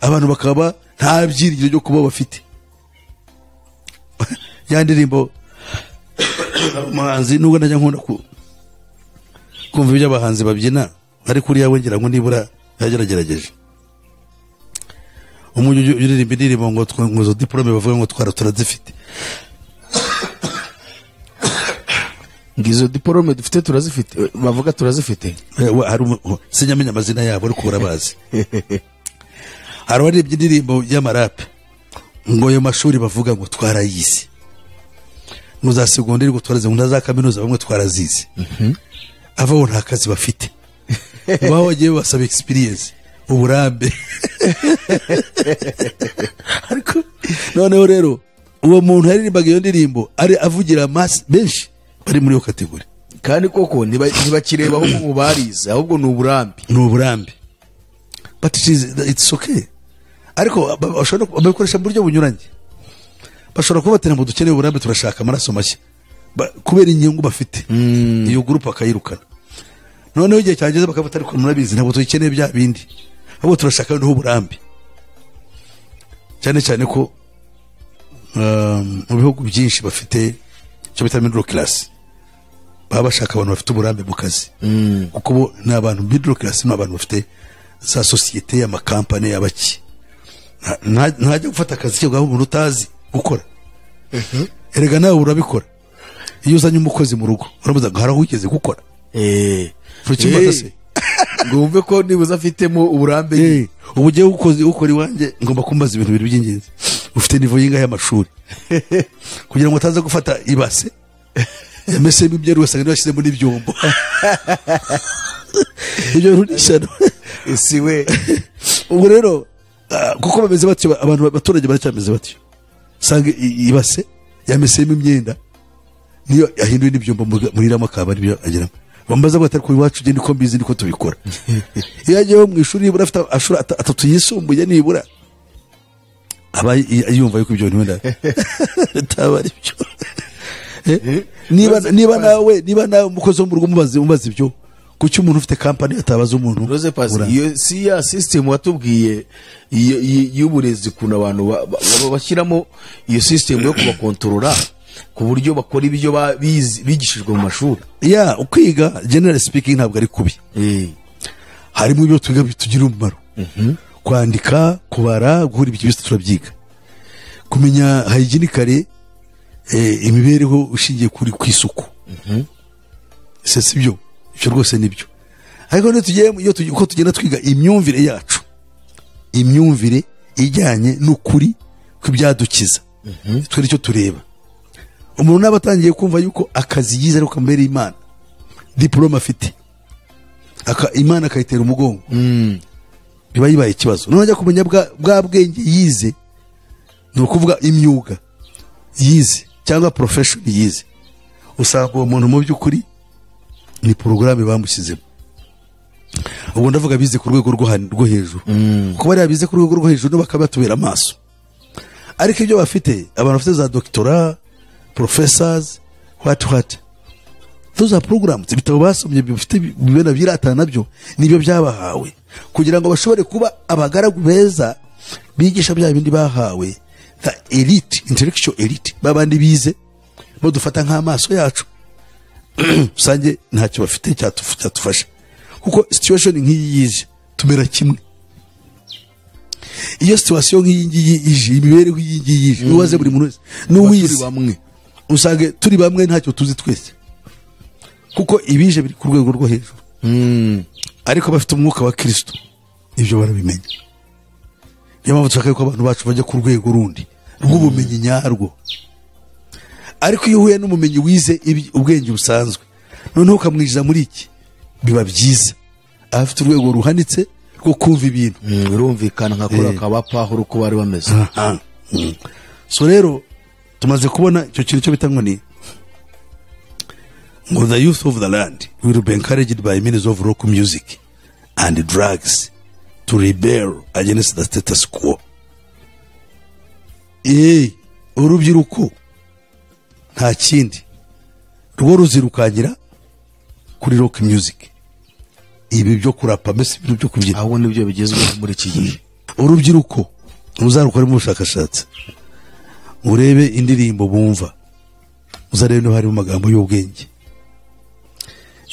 Abantu bakaba nta byiringiro byo kuba bafite. Ya ndirimbo umuhanzi nubwo najya nkunda kumva ibyo abahanzi babyina, ariko uriya wengera ngo nibura yageragerageje. Umujyi uririmba indirimbo ngo zo diplome bavuga ngo turazifite. Ngizo diplome dufite turazifite, bavuga turazifite. Hari sinyamenya amazina yabo ariko urabazi. Hari waribye indirimbo y'amarape ngo ayo mashuri bavuga ngo twarayize, nuza segonderi ngo twaraze, ngo za kaminuza bamwe twarazize. Abaho nta kazi bafite, baho bagiye basaba experience, uburambe. Ariko noneho rero uwo muntu yaririmbaga iyo ndirimbo ari avugira mass benshi bari muri yo kategori, kandi koko ntibakireba aho mu barize, ahubwo ni uburambe. But it's okay. Ariko bashobora kubikoresha mu buryo bunyuranye. Bashobora kubatera ngo dukeneye uburambe, turashaka amaraso mashya, kubera inyungu bafite. Iyo group akayirukana. Noneho igihe cyageze bakafata, ariko murabizi ntabwo tuyikeneye bya bindi, ahubwo turashaka no uburambe. Cyane ko mu bihugu byinshi bafite cyo bita middle class, baba bashaka abantu bafite uburambe mu kazi. Kuko bo ni abantu middle class, ni abantu bafite za societe y'amakampani y'abaki. Ntajya gufata akazi cyo gaho umuntu utazi gukora. Erega nawe urabikora. Iyo uzanye umukozi mu rugo uramuza ngo harahugeze gukora. Ngo wumve ko nibuza afitemo uburambe. Ubu ugiye ukora iwanjye ngomba kumbaza ibintu bibiri by'ingenzi. Ufite nivo y'ingahe y'amashuri kugira ngo utaza gufata ibase yamesemo ibyo rwose yashyize muri byombo. Ibyo rudishano siwe. Ubu rero kuko bameze batyo, abantu abaturage baracyameze batyo, sanga ibase yamesemo imyenda niyo yahinduye n'ibyombo muri rama kaba nibyo ageramo. Bambaza ngo atari ku iwacu ugende uko mbizi niko tubikora. Iyo agiye mu ishuri nibura afite ashuri 3 yisumbuye nibura, aba yumva yuko ibyo bintu wenda tabari byo. niba nawe umukozi wo mu rugo umubaza ibyo kuki umuntu ufite company atabaza umuntu Rose Pasi iyo si ya system watubwiye y'uburezi kuna abantu bashyiramo iyo system yo kubakontorora ku buryo bakora ibyo bigishijwe mu mashuri ukwiga general speaking ntabwo ari kubi harimo ibyo twiga bitugira umumaro kwandika kubara guhura ibyo byose turabyiga kumenya hygienically imibereho ushingiye kuri kwisuku si byo icyo rwose nibyo ariko uko tugenda twiga imyumvire yacu imyumvire ijyanye n'ukuri kw'ibyadukiza twe nicyo tureba umuntu naba atangiye kumva yuko akazi yize ariko kambereye Imana diploma afite Imana akayitera umugongo biba yibaye ikibazo none ajya kumenya bwa bwenge yize ni ukuvuga imyuga yize cyangwa profession yize usanga uwo muntu mu by'ukuri ni porogaramu bamushyizemo ubwo ndavuga bize ku rwego rwo hejuru kuko bariya bize ku rwego rwo hejuru bakaba batubera amaso ariko ibyo bafite abantu bafite za doctora professors what those are programs ibitabo basomye bifite bibena biratana nabyo nibyo byabahawe kugira ngo bashobore kuba abagaragu beza bigisha bya bindi bahawe the elite intellectual elite babandi bize badufata nk'amaso yacu usange ntacyo bafite cyatufasha kuko situation nk'iyi yije tumera kimwe iyo situation nk'iyi ngiyi ije imibereho iyi ngiyi ije uwaze buri muntu n'uwize bamwe usange turi bamwe ntacyo tuzi twese kuko ibije biri ku rwego rwo hejuru ariko bafite umwuka wa Kristo ibyo barabimenya niyo mpamvu dushaka ko abantu bacu bajya ku rwego rundi rw'ubumenyi nyarwo ariko iyo uhuye n'umumenyi wize ubwenge busanzwe noneho ukamwinjiza muri iki biba byiza afite urwego ruhanitse rwo kumva ibintu birumvikana nka kuri akaba Pawulo uko bari bameze so rero tumaze kubona icyo kintu cyo bitangwa ni ngo the youth of the land will be encouraged by means of rock music and drugs to rebel against the status quo. Urubyiruko nta kindi rwo ruzirukangira kuri rock music, ibi byo kurapa mbese ibintu byo kubyina, aho nibyo bigezweho muri iki gihe. Urubyiruko ruzarukora mu bushakashatsi, urebe indirimbo bumva, uzarebe no hari mu magambo y'ubwenge,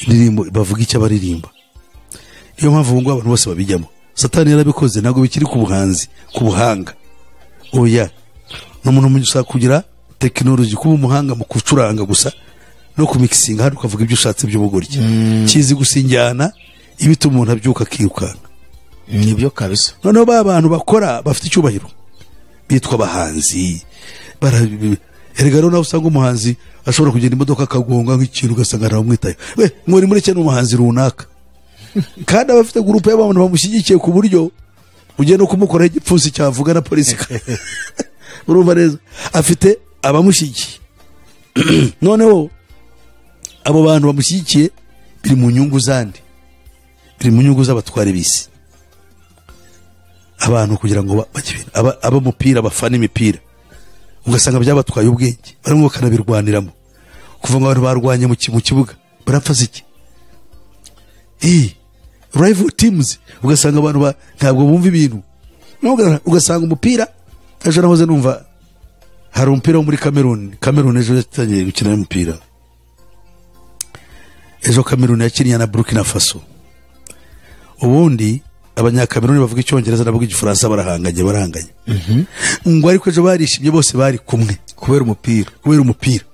indirimbo bavuga icyo baririmba. Niyo mpamvu ngo abantu bose babijyamo. Satani yarabikoze, ntago bikiri ku buhanzi, ku buhanga. Oya, no muntu mushaka kugira technology kuba umuhanga mu kucuranga gusa no kumixinga, hano ukavuga ibyo ushatse by'ubugoryi. Kizi gusinjyana ibituma umuntu abyuka kirukanga. Nibyo kabisa. Noneho ba bantu bakora bafite icyubahiro bitwa abahanzi. Erega rero nawe usanga umuhanzi ashobora kugenda imodoka akagonga nk'ikintu ugasanga aramwitaye. We mwori muri cyane umuhanzi runaka. Kandi abafite groupe y'abantu bamushyigikiye ku buryo ugiye no kumukora igipfusi cyavuga na polisi. Urumva neza afite abamushyigikiye. Noneho abo bantu bamushyigikiye biri mu nyungu zandi, biri mu nyungu z'abatware bisi. Abantu kugira ngo aba mupira bafana imipira, ugasanga byabatwaye ubwenge, barimo bakanabirwaniramo. Kuva ngo abantu barwanye mu kibuga barapfa ziki, rival teams, ugasanga abantu ntabwo bumva ibintu. Ugasanga umupira ejo nahoze numva hari umupira wo muri Cameroon ejo yatangiye gukina umupira. Ejo Cameroon yakinnye na Burkina Faso. Ubundi abanyakameruni bavuga icyongereza navuga igifaransa barahanganye. Ngo ariko ejo barishimye bose bari kumwe kubera umupira.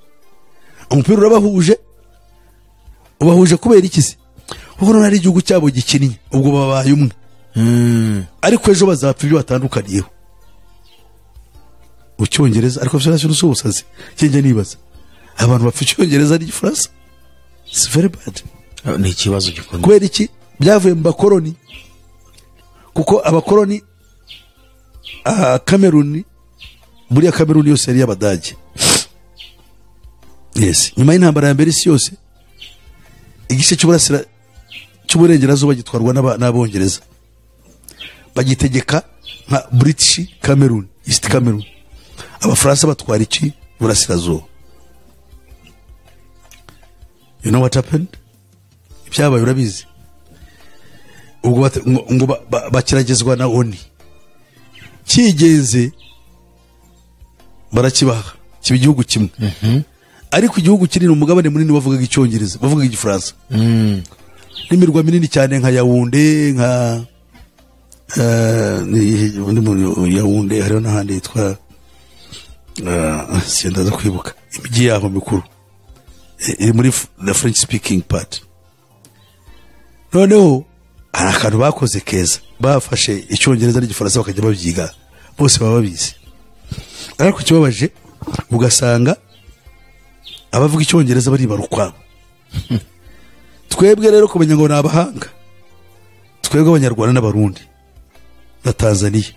Umupira urabahuje, ubahuje kubera ikizi? Kuko nari igihugu cyabo gikinnye, ubwo babaye umwe. Ariko ejo bazapfa ibyo batandukaniyeho. Ucyongereza ariko byarashye n'ubusazi. Kinje nibaza abantu bapfa icyongereza n'igifaransa. It's very bad. Ni ikibazo gikomeye. Kubera iki? Byavuye mu bakoloni. Kuko abakoloni Cameroon, buriya Cameroon yose yari y'Abadage. Yes, nyuma y'intambara ya mbere isi yose igice cy'uburengerazuba gitwarwa n'Abongereza, bagitegeka nka British Cameroon, East Cameroon. Abafaransa batwara iki burasirazuba. you know what happened ibyabaye urabizi ubwo ngo bakiragezwa na ONU kigeze barakibaha kiba igihugu kimwe ariko igihugu kinini umugabane munini bavugaga icyongereza bavugaga igifaransa n'imirwa minini cyane nka Yaounde nka Yaounde hariho n'ahandi yitwa sindaza kwibuka imijyi yaho mikuru iri muri the French speaking part. Noneho hari akantu bakoze keza bafashe icyongereza n'igifaransa bakajya babyiga bose baba babizi ariko kibabaje ugasanga abavuga icyongereza bari barukwa twebwe rero kumenya ngo nabahanga twebwe abanyarwanda n'abarundi na Tanzania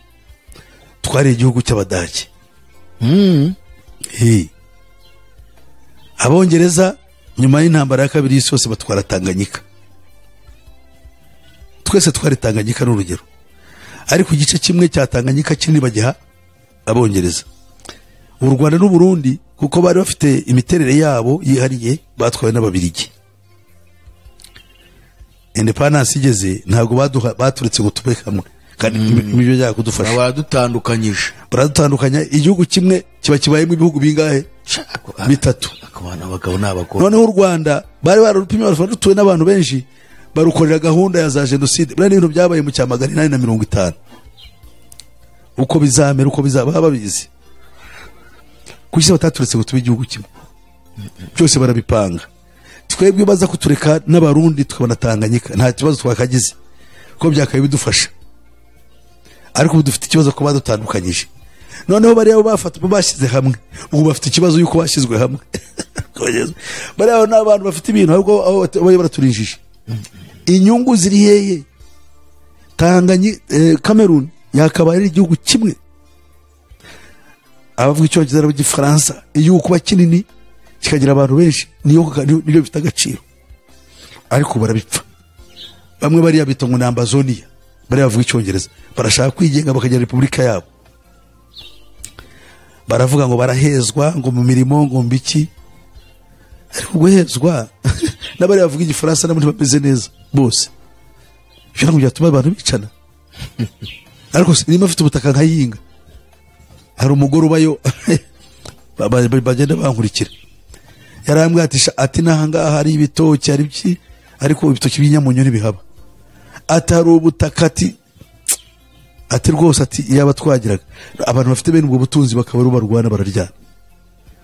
twari igihugu cy'abadage abongereza nyuma y'intambara ya kabiri y'isi yose batwara Tanganyika twese twari Tanganyika n'urugero ariko igice kimwe cya Tanganyika kinini bagiha abongereza u Rwanda n'u Burundi kuko bari bafite imiterere yabo yihariye batwawe n'ababirigi independence igeze ntabwo baturetse ngo tube hamwe kandi ibyo bya kudufasha baradutandukanya igihugu kimwe kiba kibayemo ibihugu bingahe bitatu akabana abagabo n'abagore noneho u Rwanda bari bararupimye barutuwe n'abantu benshi barukorera gahunda ya za genocide bari ibintu byabaye mu cyamagana 850 uko bizamera uko bizaba babizi kuki bataturetse ngo tube igihugu kimwe byose barabipanga twebwe baza kutureka n'abarundi tukabona Tanganyika nta kibazo twakagize ko byakaye bidufasha ariko ubu dufite ikibazo ko badutandukanyije noneho bari abo bafata bashyize hamwe ubu bafite ikibazo yuko bashyizwe hamwe bari abo n'abantu bafite ibintu ahubwo abo baraturinjije inyungu ziri heye Tanganyika Cameroon yakabaye ari igihugu kimwe abavuga icyongereza n'igifaransa igihugu kuba kinini kikagira abantu benshi niyo bifite agaciro ariko barabipfa bamwe bari yabita ngo Ambazonia bari bavuga icyongereza barashaka kwigenga bakagira repubulika yabo baravuga ngo barahezwa ngo mu mirimo ngo mbiki ariko guhezwa n'abari bavuga igifaransa nabo ntibameze neza bose byo ngo byatuma abantu bicana ariko niba afite ubutaka nkayinga hari umugore ubayo bagenda bankurikira yarambwatisha ati nahanga hari ibitoki hari biki ariko ibitoki by'inyamunyo ntibihaba atari ubutaka ati rwose ati yaba twagiraga abantu bafite bene ubwo butunzi bakaba barwana bararyana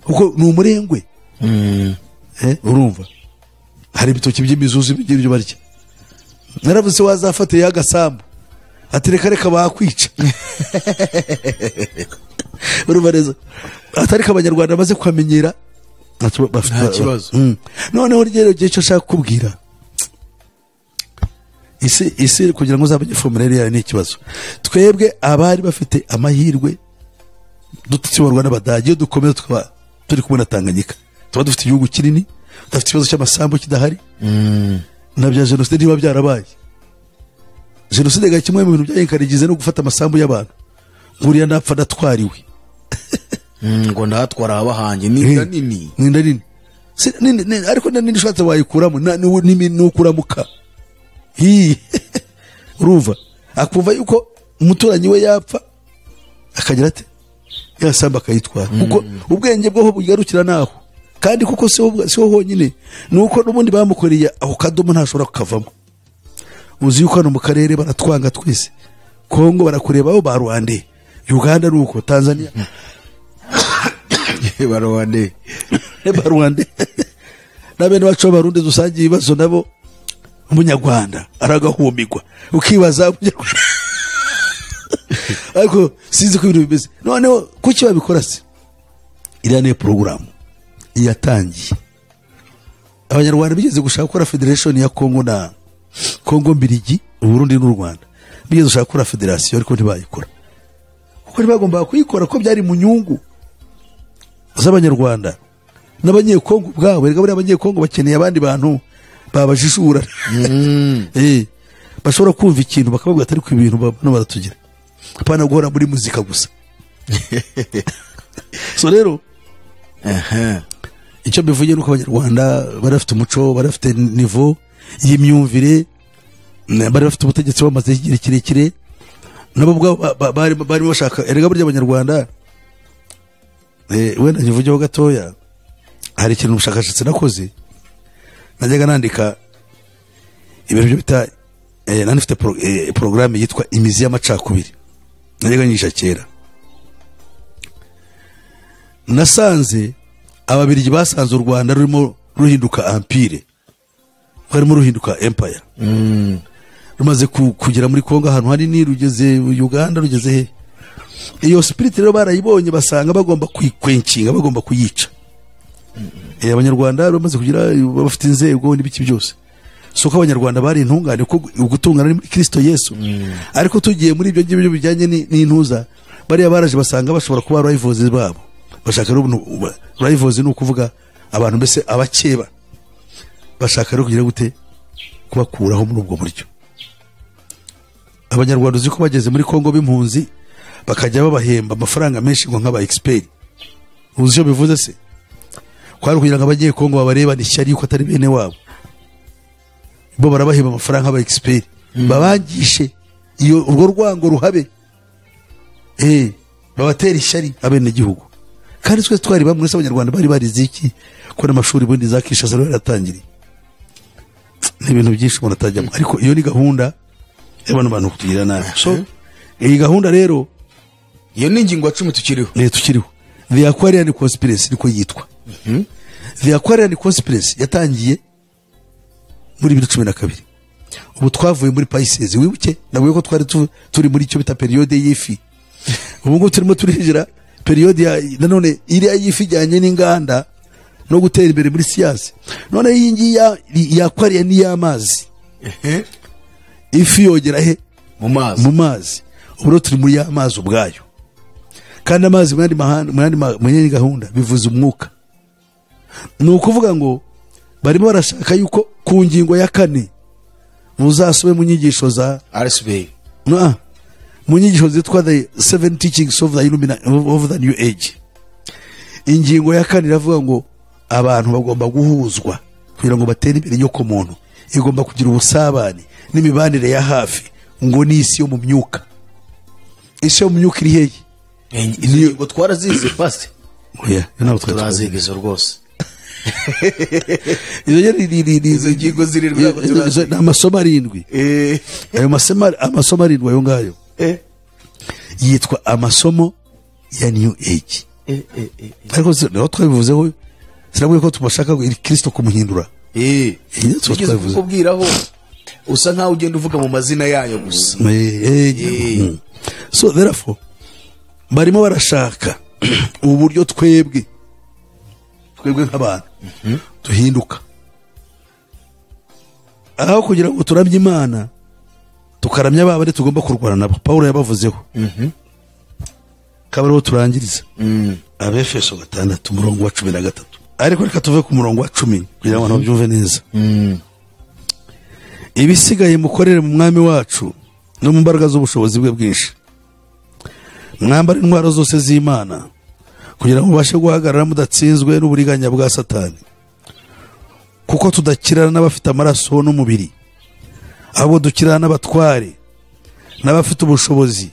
kuko ni umurengwe urumva hari ibitoki by'imizuzi by'ibyo barya naravuze wazafate y'agasambu ati reka bakwica urumva neza atari ko abanyarwanda bamaze kwamenyera nta kibazo noneho rero gihe cyo shaka kubwira isi kugira ngo uzamenye formulaire yayo ni ikibazo twebwe abari bafite amahirwe dutitsiborwa n'abadage iyo dukomeza tukaba turi kumwe na Tanganyika tuba dufite igihugu kinini dufite ikibazo cy'amasambu kidahari na bya genocide niba byarabaye genocide ga kimwe mu bintu byayinkarigize no gufata amasambu y'abantu nguriya napfa natwariwe ngo ndatwara abahanje ninda nini ariko nini shatse wayikuramo n'ukuramuka urumva akumva yuko umuturanyi we yapfa akagira ate yasamba akayitwara kuko ubwenge bwo bugarukira naho kandi kuko siho honyine nuko n'ubundi bamukoreye aho kadomo ntashobora kukavamo uzi yuko hano mu karere baratwanga twese Kongo barakurebaho ba Rwanda Uganda nuko Tanzania Rwanda na bene bacu Barundi dusangiye ibibazo nabo umunyarwanda aragahumirwa ukibaza ariko sinzi ko ibintu bimeze noneho kuki babikora se iriya ni porogaramu yatangiye abanyarwanda bigeze gushaka gukora federation ya Kongo na Kongo Mbirigi Burundi n'u Rwanda bigeze gushaka gukora federation ariko ntibayikora kuko ntibagomba kuyikora ko byari mu nyungu z'abanyarwanda n'abanyekongo bwabo rega bari abanyekongo bakeneye abandi bantu babajijura bashobora kumva ikintu bakavuga atari ku ibintu bano baratugira apana guhora muri muzika gusa so rero icyo bivuye nuko abanyarwanda bari bafite umuco, bari bafite nivo y'imyumvire, bari bafite ubutegetsi bamaze igihe kirekire, nabo ubwabo bari bashaka. Erega burya abanyarwanda wenda nyivugeho gatoya, hari ikintu ubushakashatsi nakoze, najyaga nandika ibintu bita nani mfite porogaramu yitwa imizi y'amacakubiri, najyaga nyisha kera. Nasanze ababirigi basanze u Rwanda rurimo ruhinduka empire, rurimo ruhinduka empire, rumaze kugera muri Kongo ahantu hanini, rugeze Uganda, rugeze he. Iyo spirit rero barayibonye, basanga bagomba kwikwenkinga, bagomba kuyica. Abanyarwanda bamaze kugira bafite inzego n'ibiki byose, soko abanyarwanda bari intungane ko ugutungana muri Kristo Yesu. Ariko tugiye muri ibyo ngibyo bijyanye n'intuza, bari baraje basanga bashobora kuba rivals babo, bashaka rivals ni ukuvuga abantu mbese abakeba, bashaka rero kugira gute kubakuraho muri ubwo buryo. Abanyarwanda uzi ko bageze muri Kongo b'impunzi bakajya babahemba amafaranga menshi ngo nk'aba expert. Uzi byo bivuze se? Kwari kugira ngo abagiye Kongo babareba n'ishyari yuko atari bene wabo, bo barabahemba amafaranga aba expert, babangishe iyo urwo rwango ruhabe, babatera ishyari abene gihugu. Kandi twe twari bamwe s'abanyarwanda bari barize iki ko n'amashuri bundi zakisha zaro yaratangiriye, n'ibintu byinshi umuntu atajyamo. Ariko iyo ni gahunda y'abantu bantu kutugira nabi. So iyi gahunda rero, iyo ni ingingo 10 tukiriho. Tukiriho the Aquarian Conspiracy niko yitwa. The Aquarian Conspiracy yatangiye muri 2012. Ubu twavuye muri Pisces, wibuke nawe ko twari turi muri cyo bita periode y'ifi. Ubu ngo turimo turinjira periode ya nanone iri y'ifi jyanye n'inganda no gutera imbere muri siyansi. None iyi ngi ya Aquarian ni y'amazi. Ifi yogera he? Mu mazi. Ubu turi muri y'amazi ubwayo. Kandi amazi mwandi gahunda bivuze umwuka. Ni ukuvuga ngo barimo barashaka yuko ku ngingo ya 4 muzasube mu nyigisho za RSB, mu nyigisho zitwa the 7 teachings of the new age. Ingingo ya 4 iravuga ngo abantu bagomba guhuzwa kugira ngo batere imbere nyoko muntu, igomba kugira ubusabane n'imibanire ya hafi, ngo ni isi yo mu myuka. Isi yo mu myuka iri hehe? Ingingo twarazize past. Oya, nabo turazigezo rwose. Izo ngingo zirirwa amasomo 7. Ayo amasomo 7 ayo ngayo yitwa amasomo ya new age. Ariko no twabivuzeho, sirabuye ko tubashaka Kristo kumuhindura. Tugeze kubwiraho usa nkaho ugenda uvuga mu mazina yayo gusa. So therefore barimo barashaka uburyo twebwe nk'abantu duhinduka, aho kugira ngo turamye Imana tukaramya ababare tugomba kurwana nabo. Paulo yabavuzeho. Kabaro turangiriza Abefeso 6:13. Ariko reka tuve ku murongo wa 10 kugira ngo babyumve neza. Ibisigaye mukorere mu mwami wacu no mu mbaraga z'ubushobozi bwe bwinshi, mwambara intwaro zose z'Imana kugira ngo mubashe guhagarara mudatsinzwe n'uburiganya bwa Satani. Kuko tudakirana n'abafite amaraso n'umubiri, abo dukirana n'abatware n'abafite ubushobozi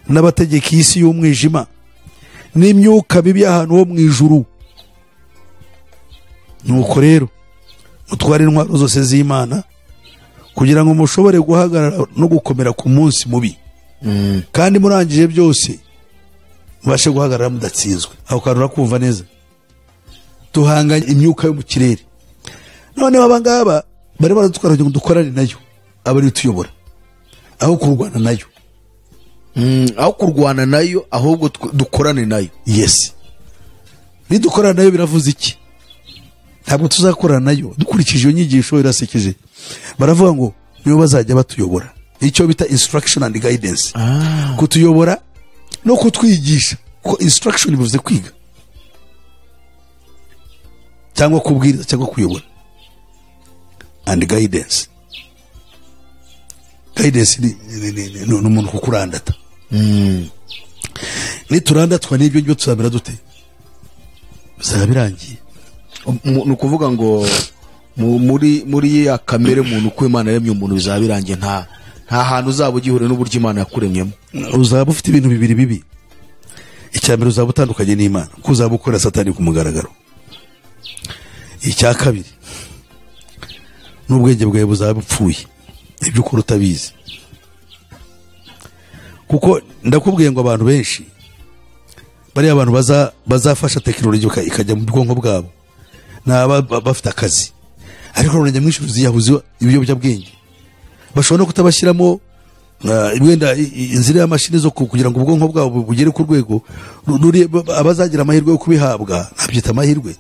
n'abategeka isi y'umwijima n'imyuka bibi ahantu ho mu ijuru. Nuko rero mutware intwaro zose z'Imana kugira ngo mushobore guhagarara no gukomera ku munsi mubi, kandi murangije byose mubashe guhagarara mudatsinzwe. Aho kantu urakumva neza? Tuhanganye imyuka yo mu kirere. Noneho abangaba bari baradutwara ngo dukorane nayo, abari tuyobora, aho kurwana nayo. Aho kurwana nayo ahubwo dukorane nayo. Yes. Nidukorana nayo biravuze iki? Ntabwo tuzakorana nayo dukurikije iyo nyigisho irasekeje. Baravuga ngo niyo bazajya batuyobora, icyo bita instruction and guidance. Kutuyobora no kutwigisha. Ko instruction bivuze kwiga cyangwa kubwiriza cyangwa kuyobora, and guidance ni umuntu kukurandata. Ni turandatwa n'ibyo ngibyo tuzabira dute? Bizaba birangiye. ni ukuvuga ngo muri ya kamere muntu uko Imana yaremye umuntu bizaba birangiye nta hantu uzaba ugihure n'uburyo Imana yakuremyemo. Uzaba ufite ibintu bibiri bibi. Icya mbere uzaba utandukanye n'Imana, ko uzaba ukora Satani ku mugaragaro. Icya kabiri n'ubwenge bwawe buzaba bupfuye, ibyo ukora utabizi. Kuko ndakubwiye ngo abantu benshi bari abantu bazafasha tekinoloji ikajya mu bwonko bwabo naba bafite akazi, ariko none nyamwinshi ziyahuze ibiyobyabwenge. Bashobora no kutabashyiramo wenda inzira y'amashini zo kugira ngo ubwonko bwabo bugere ku rwego abazagira amahirwe yo kubihabwa, nabyita amahirwe,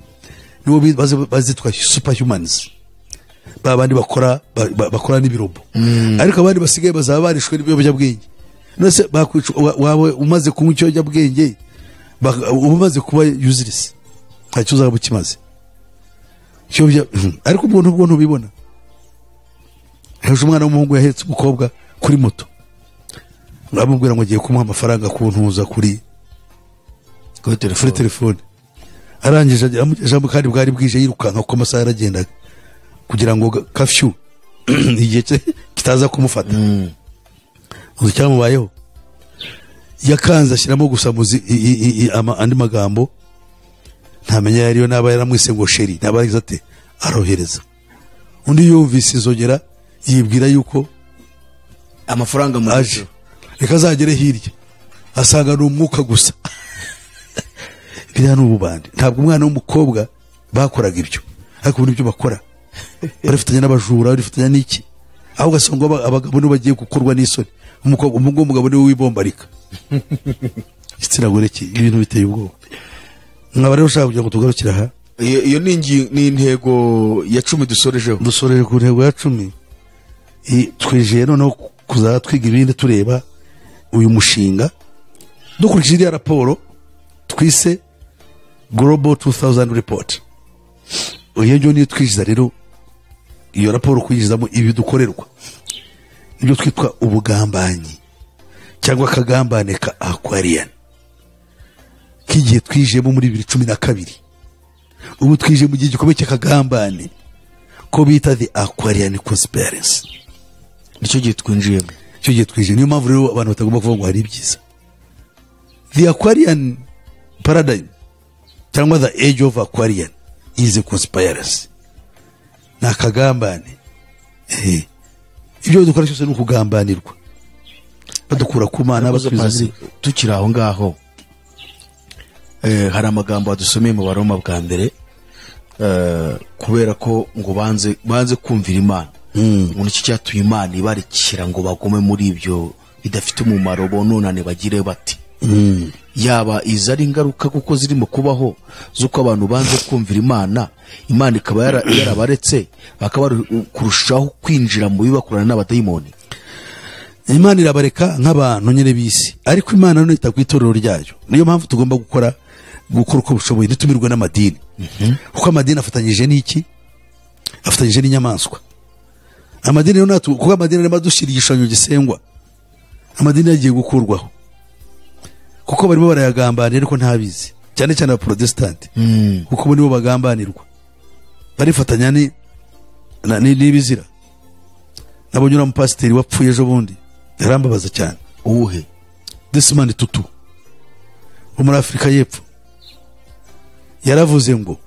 nibo bazitwa superhumans, babandi bakora n'ibirobo. Ariko abandi basigaye bazaba barishwe n'ibiyobyabwenge. Nose bakwica wawe umaze kunywa ikiyobyabwenge, umaze kuba useless, ntacyo uzaba ukimaze. Ariko ubwo ntubibona. Hejuru umwana w'umuhungu yahetse umukobwa kuri moto, bamubwira ngo agiye kumuha amafaranga kuntuza kuri telefone. Arangije ijambo kandi bwari bwije yirukanka kuko amasaha yaragendaga kugira ngo kafyu igihe kitaza kumufata. Uzi cyamubayeho, yakanze ashyiramo gusa andi magambo ntamenya yariyo, naba yaramwise ngo sheri, naba yagize ati arohereza. Undi yumvise izogera yibwira yuko amafaranga mu aje, reka azagere hirya asanga ni umwuka gusa. Biriya ni ububandi. Ntabwo umwana w'umukobwa bakoraga ibyo, ariko ubu nibyo bakora. Barifatanya n'abajura, barifatanya n'iki, ahubwo ugasanga abagabo nibo bagiye gukorwa n'isoni. Umugabo niwe wibombarika. Igitsina gore ki, ibintu biteye ubwoba. Nkaba rero ushaka kugira ngo tugarukire aha. Iyo ni intego ya 10 dusorejeho. Dusoreje ku ntego ya 10. Twijiye noneho kuzaba twiga ibindi tureba uyu mushinga dukurikije iriya raporo twise Global 2000 Report. Uyejo niyo twijiza rero iyo raporo kuyizamo ibi dukorerwa. Nibyo twitwa ubugambanyi cyangwa akagambane ka Aquarian. Kigiye twijemo muri 2012. Ubu twije mu gihe gikomeye cy'akagambane ko bita the Aquarian conspiracy. Nicyo gihe twinjiyemo. Icyo gihe twije, niyo mpamvu rero abantu batagomba kuvuga ngo hari ibyiza. The Aquarian paradigm cyangwa the age of Aquarian is a conspiracy. Nakagambane. Ibyo dukora cyose ni ukugambanirwa. Badukura ku Mana basubiza. Tukiri aho ngaho, hari amagambo adusomeye mu Baroma bwa mbere, kubera ko ngo banze kumvira Imana. Ngo iki cyatuye Imana ibarikira ngo bagume muri ibyo bidafite umumaro, bononane bagire bati. Yaba izari ingaruka kuko zirimo kubaho zuko abantu banze kumvira Imana ikaba yarabaretse bakaba kurushaho kwinjira mu bibakurana n'abadayimoni. Imana irabareka nk'abantu nyine bisi, ariko Imana none itagwitorero ryayo. Niyo mpamvu tugomba gukora uko bushoboye, ntitumirwe n'amadini. Kuko amadini afatanyije n'iki? Afatanyije n'inyamaswa. Amadini rero kuko amadini arimo adushira igishushanyo gisengwa. Amadini yagiye gukurwaho kuko barimo barayagambanira ariko ntabizi, cyane cyane abaprotestant. Kuko bo nibo bagambanirwa, barifatanya n'ibizira. Nabonyura mu pasiteri wapfuye ejo bundi, yarambabaza cyane. Uwuhe? Desmond Tutu wo muri Afurika y'Epfo. Yaravuze ngo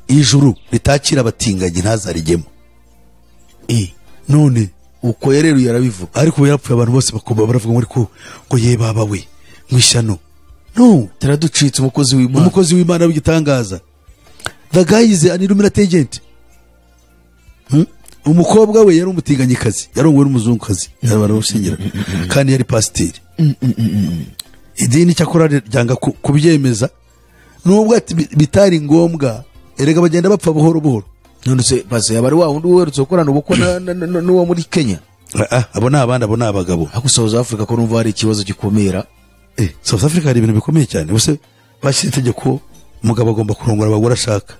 ijuru ritakira abatinganyi ntazarijyemo. None uko rero yarabivuga, ariko yarapfuye abantu bose bakumva baravuga ngo ye baba we mwishano. No, taraducitse umukozi w'Imana w'igitangaza. The guy is an illuminati agent. Umukobwa we yari umutinganyikazi, yarongowe n'umuzungukazi, barabushingira kandi yari pasiteri. Idini cyakora ryanga kubyemeza, nubwo ati bitari ngombwa, erega bagenda bapfa buhoro buhoro. None se base yabari wa undi werutse gukorana ubukwe n'uwo muri Kenya. Abo nabandi, abo nabagabo. Ako South Africa ko numva hari ikibazo gikomera. South Africa hari ibintu bikomeye cyane. Bose bashyira itegeko umugabo agomba kurongora abagore ashaka.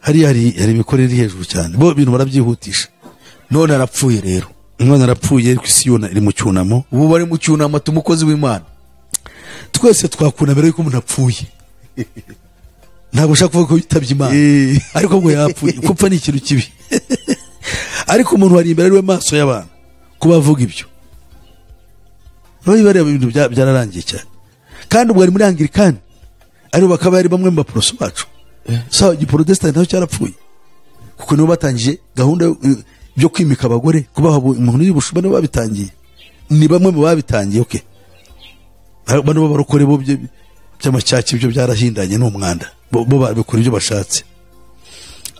Hari imikorere hejuru cyane. Bo ibintu barabyihutisha. None arapfuye rero. None arapfuye, ku isi yona iri mu cyunamo. Ubu bari mu cyunamo tumukozi w'Imana. Twese twakuna mbere yuko umuntu apfuye. ntabwo ushaka kuvuga ko yitabye Imana ariko ngo yapfuye gupfa ni ikintu kibi ariko umuntu wari imbere ari we maso y'abantu kuba avuga ibyo bariya ibintu byararangiye cyane kandi ubwo ari muri Anglikani aribo bakaba ari bamwe mu baporoso bacu sawa igiprotestant naho cyarapfuye kuko nibo batangije gahunda byo kwimika abagore kubaha umuntu y'ubushumba nibo babitangiye ni bamwe mu babitangiye okay bano barokore bo by'amacyaki byo byarahindanye n'umwanda bo babikora ibyo bashatse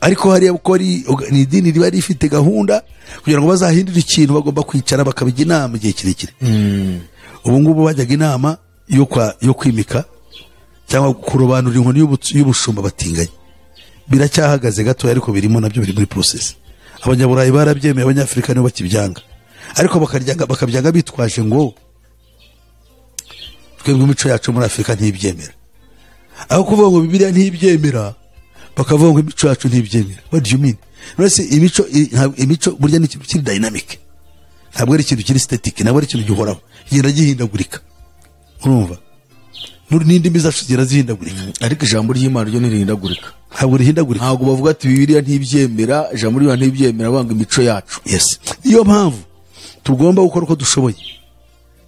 ariko hariya uko ari ni idini riba rifite gahunda kugira ngo bazahindure ikintu bagomba kwicara bakabijya inama igihe kirekire ubu ngubu bajyaga inama yo kwimika cyangwa kurobanura inkoni y'ubushumba batinganye biracyahagaze gato ariko birimo nabyo biri muri process abanyaburayi barabyemeye abanyafrika nibo bakibyanga ariko bakabyanga bitwaje ngo twebwe imico yacu muri Afrika ntibyemera aho kuvuga ngo Bibiliya ntibyemera bakavuga ngo imico yacu ntibyemera what do you mean rese imico burya ni ikintu kiri dynamic ntabwo ari ikintu kiri static ntabwo ari ikintu gihoraho genda gihindagurika urumva n'indimi zacu zihindagurika ariko ijambo ry'Imana ryo ntirihindagurika ntabwo rihindagurika ntabwo bavuga ati Bibiliya ntibyemera ijambo ry'Imana ntibyemera banga imico yacu yes niyo mpamvu tugomba gukora uko dushoboye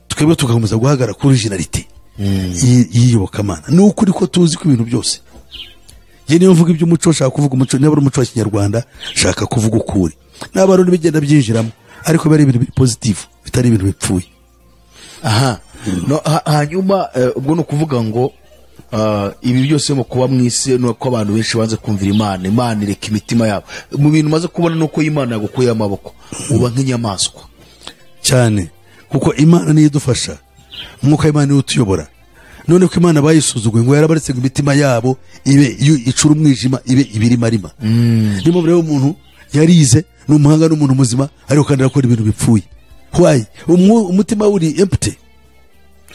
twebwe tugakomeza guhagara kuri originality y'iyobokamana ni ukuri ko tuzi ko ibintu byose njye niyo mvuga iby'umuco shaka kuvuga umuco niba ari umuco wa Kinyarwanda shaka kuvuga ukuri n'abarundi bigenda byinjiramo ariko bari ibintu biri positive bitari ibintu bipfuye aha no hanyuma ubwo no kuvuga ngo ibi byose mu kuba mwisi no ko abantu benshi banze kumvira Imana ireka imitima yabo mu bintu maze kubona nuko Imana yagukuye amaboko uba nk'inyamaswa cyane kuko Imana niyo idufasha umwuka w'Imana niwo utuyobora none ko Imana bayisuzuguye ngo yarabaretse ngo imitima yabo ibe icura umwijima ibe ibirimarima nimo rero umuntu yarize n'umuhanga n'umuntu muzima ariko kandi arakora ibintu bipfuye why umutima uri empty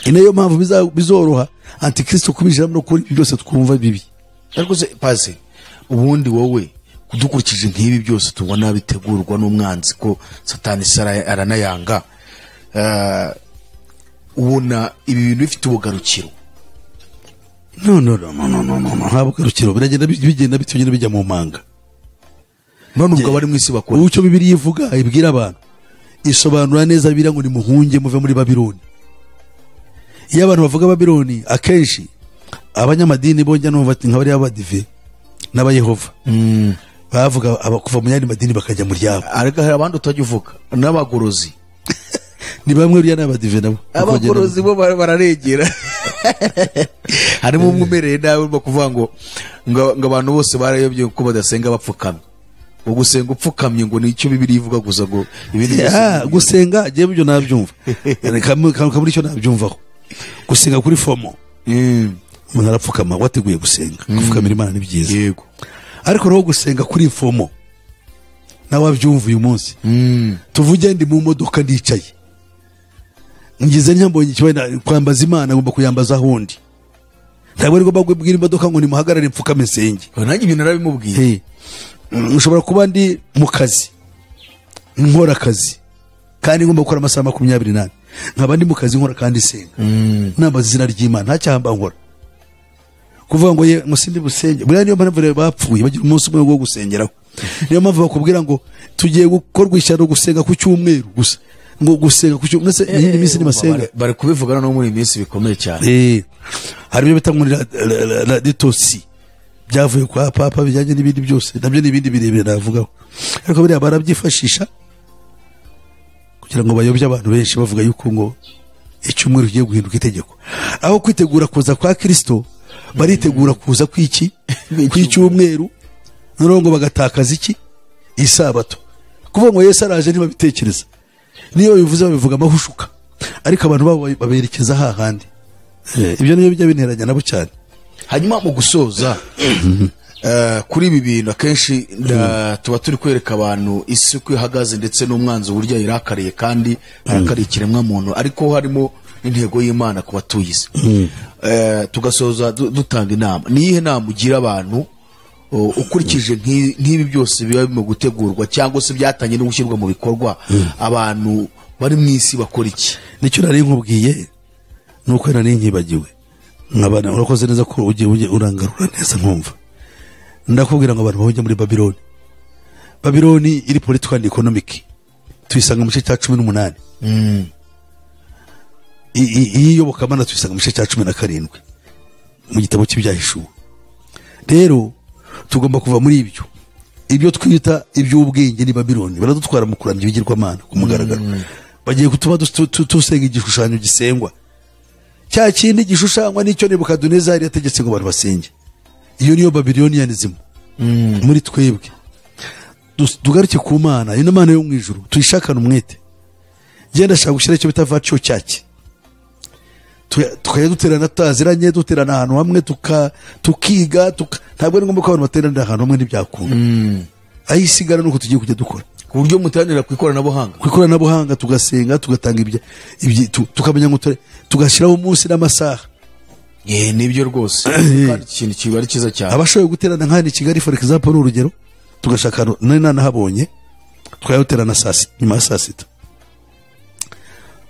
inayo mpamvu bizoroha antikristo kubijiramo no kuri byose twumva bibi ariko se pase ubundi wowe kudukurikije nk'ibi byose tubona bitegurwa n'umwanzi ko Satani aranayanga ubona ibi bintu bifite ubugarukiro no ntabwo garukiro bigenda bitugenda bijya mu manga none ubwo bari mwisi bakora ucyo Bibiliya ivuga ibwira abantu isobanura neza bira ngo ni muhunge muve muri Babiloni iyo abantu bavuga Babiloni akenshi abanyamadini bonjya numva ati nk'abari abadive n'abayehova bavuga kuva mu yandi madini bakajya mu ryabo ariko hari abandi utajya uvuga n'abagorozi ni bamwe uriya n'abadive nabo abagorozi bo bararegera harimo umwe umereye nawe urimo kuvuga ngo abantu bose barayobye ko badasenga bapfukamye ugusenga upfukamye ngo nicyo Bibiliya ivuga gusa ngo ibindi gusenga je byo nabyumva muri cyo nabyumvaho gusenga kuri fomo umuntu arapfukama wateguye gusenga gupfukamira Imana ni byiza yego ariko rero gusenga kuri fomo nawe wabyumva uyu munsi tuvuge ndi mu modoka ndicaye ngize nyambonye cyane kwambaza Imana ngomba kuyambaza hundi ntabwo ari ngomba kubwira imodoka ngo nimuhagarare mfukame senge nanjye ibintu narabimubwiye ushobora kuba ndi mu kazi nkora akazi kandi ngomba gukora amasaha 28 nkaba ndi mu kazi nkora kandi senga nambaza izina ry'Imana nta cyamba nkora kuvuga ngo ye musindi busenge buriya niyo mpamvu bapfuye bagira umunsi umwe wo gusengeraho niyo mpamvu bakubwira ngo tugiye gukorwa ishyano gusenga ku cyumweru gusa ngo gusenga ku cyumweru nese iyi minsi ni masenga bari kubivugana no muri iminsi bikomeye cyane hari ibyo bita muri la detosi byavuye kwa papa bijyanye n'ibindi byose nabyo n'ibindi birebire navugaho ariko biriya barabyifashisha kugira ngo bayobye abantu benshi bavuga yuko ngo icyumweru kigiye guhinduka itegeko aho kwitegura kuza kwa Kristo baritegura kuza kw'iki kw'icyumweru noneho ngo bagatakaza iki isabato kuvuga ngo Yesu araje ntibabitekereza niyo bivuze babivuga amahushuka ariko abantu babo baberekeza hahandi ibyo niyo bijya binteranya nabo cyane hanyuma mu gusoza kuri ibi bintu akenshi tuba turi kwereka abantu isi uko ihagaze ndetse n'umwanzi uburyo irakariye kandi arakariye ikiremwa muntu ariko harimo n'intego y'Imana ku batuye isi tugasoza dutanga inama niyihe nama ugira abantu ukurikije nk'ibi byose biba bimo gutegurwa cyangwa se byatanye no gushyirwa mu bikorwa abantu bari mu isi bakora iki nicyo nari nkubwiye nuko nari nkibagiwe nkabana urakoze neza ko ugiye urangarura neza nkumva ndakubwira ngo abantu bahujya muri Babiloni. Babiloni iri political and economic tuyisanga mu gice cya 18. Iyi yobokamana tuyisanga mu gice cya 17 mu gitabo cy'ibyahishuwe. Rero tugomba kuva muri ibyo twita iby'ubwenge ni Babiloni baradutwara mu kuramya ibigirwamana ku mugaragaro. Bagiye kutuma tusenga igishushanyo gisengwa, cya kindi gishushanywa n'icyo Nebukadinezari yategetse ngo abantu basenge. Iyo niyo Babilonianism muri twebwe. Dugaruke ku Mana, ino Mana yo mu ijuru tuyishakana umwete. Genda shaka gushyira icyo bita vacio cyaki, tukajya duterana taziranye, duterana ahantu hamwe tukiga ntabwo ari ngombwa ko abantu baterana ahantu hamwe ntibyakunda. Ayisigara nuko tugiye kujya dukora ku buryo mutangira ku ikoranabuhanga tugasenga, tugatanga tukamenya ngo tugashyiraho umunsi n'amasaha. Nibyo rwose kandi ikintu kiba ari cyiza cyane. Abashoboye guterana nk'ahandi Kigali for example urugero, tugashaka nanahabonye twayoterana nyuma ya saa sita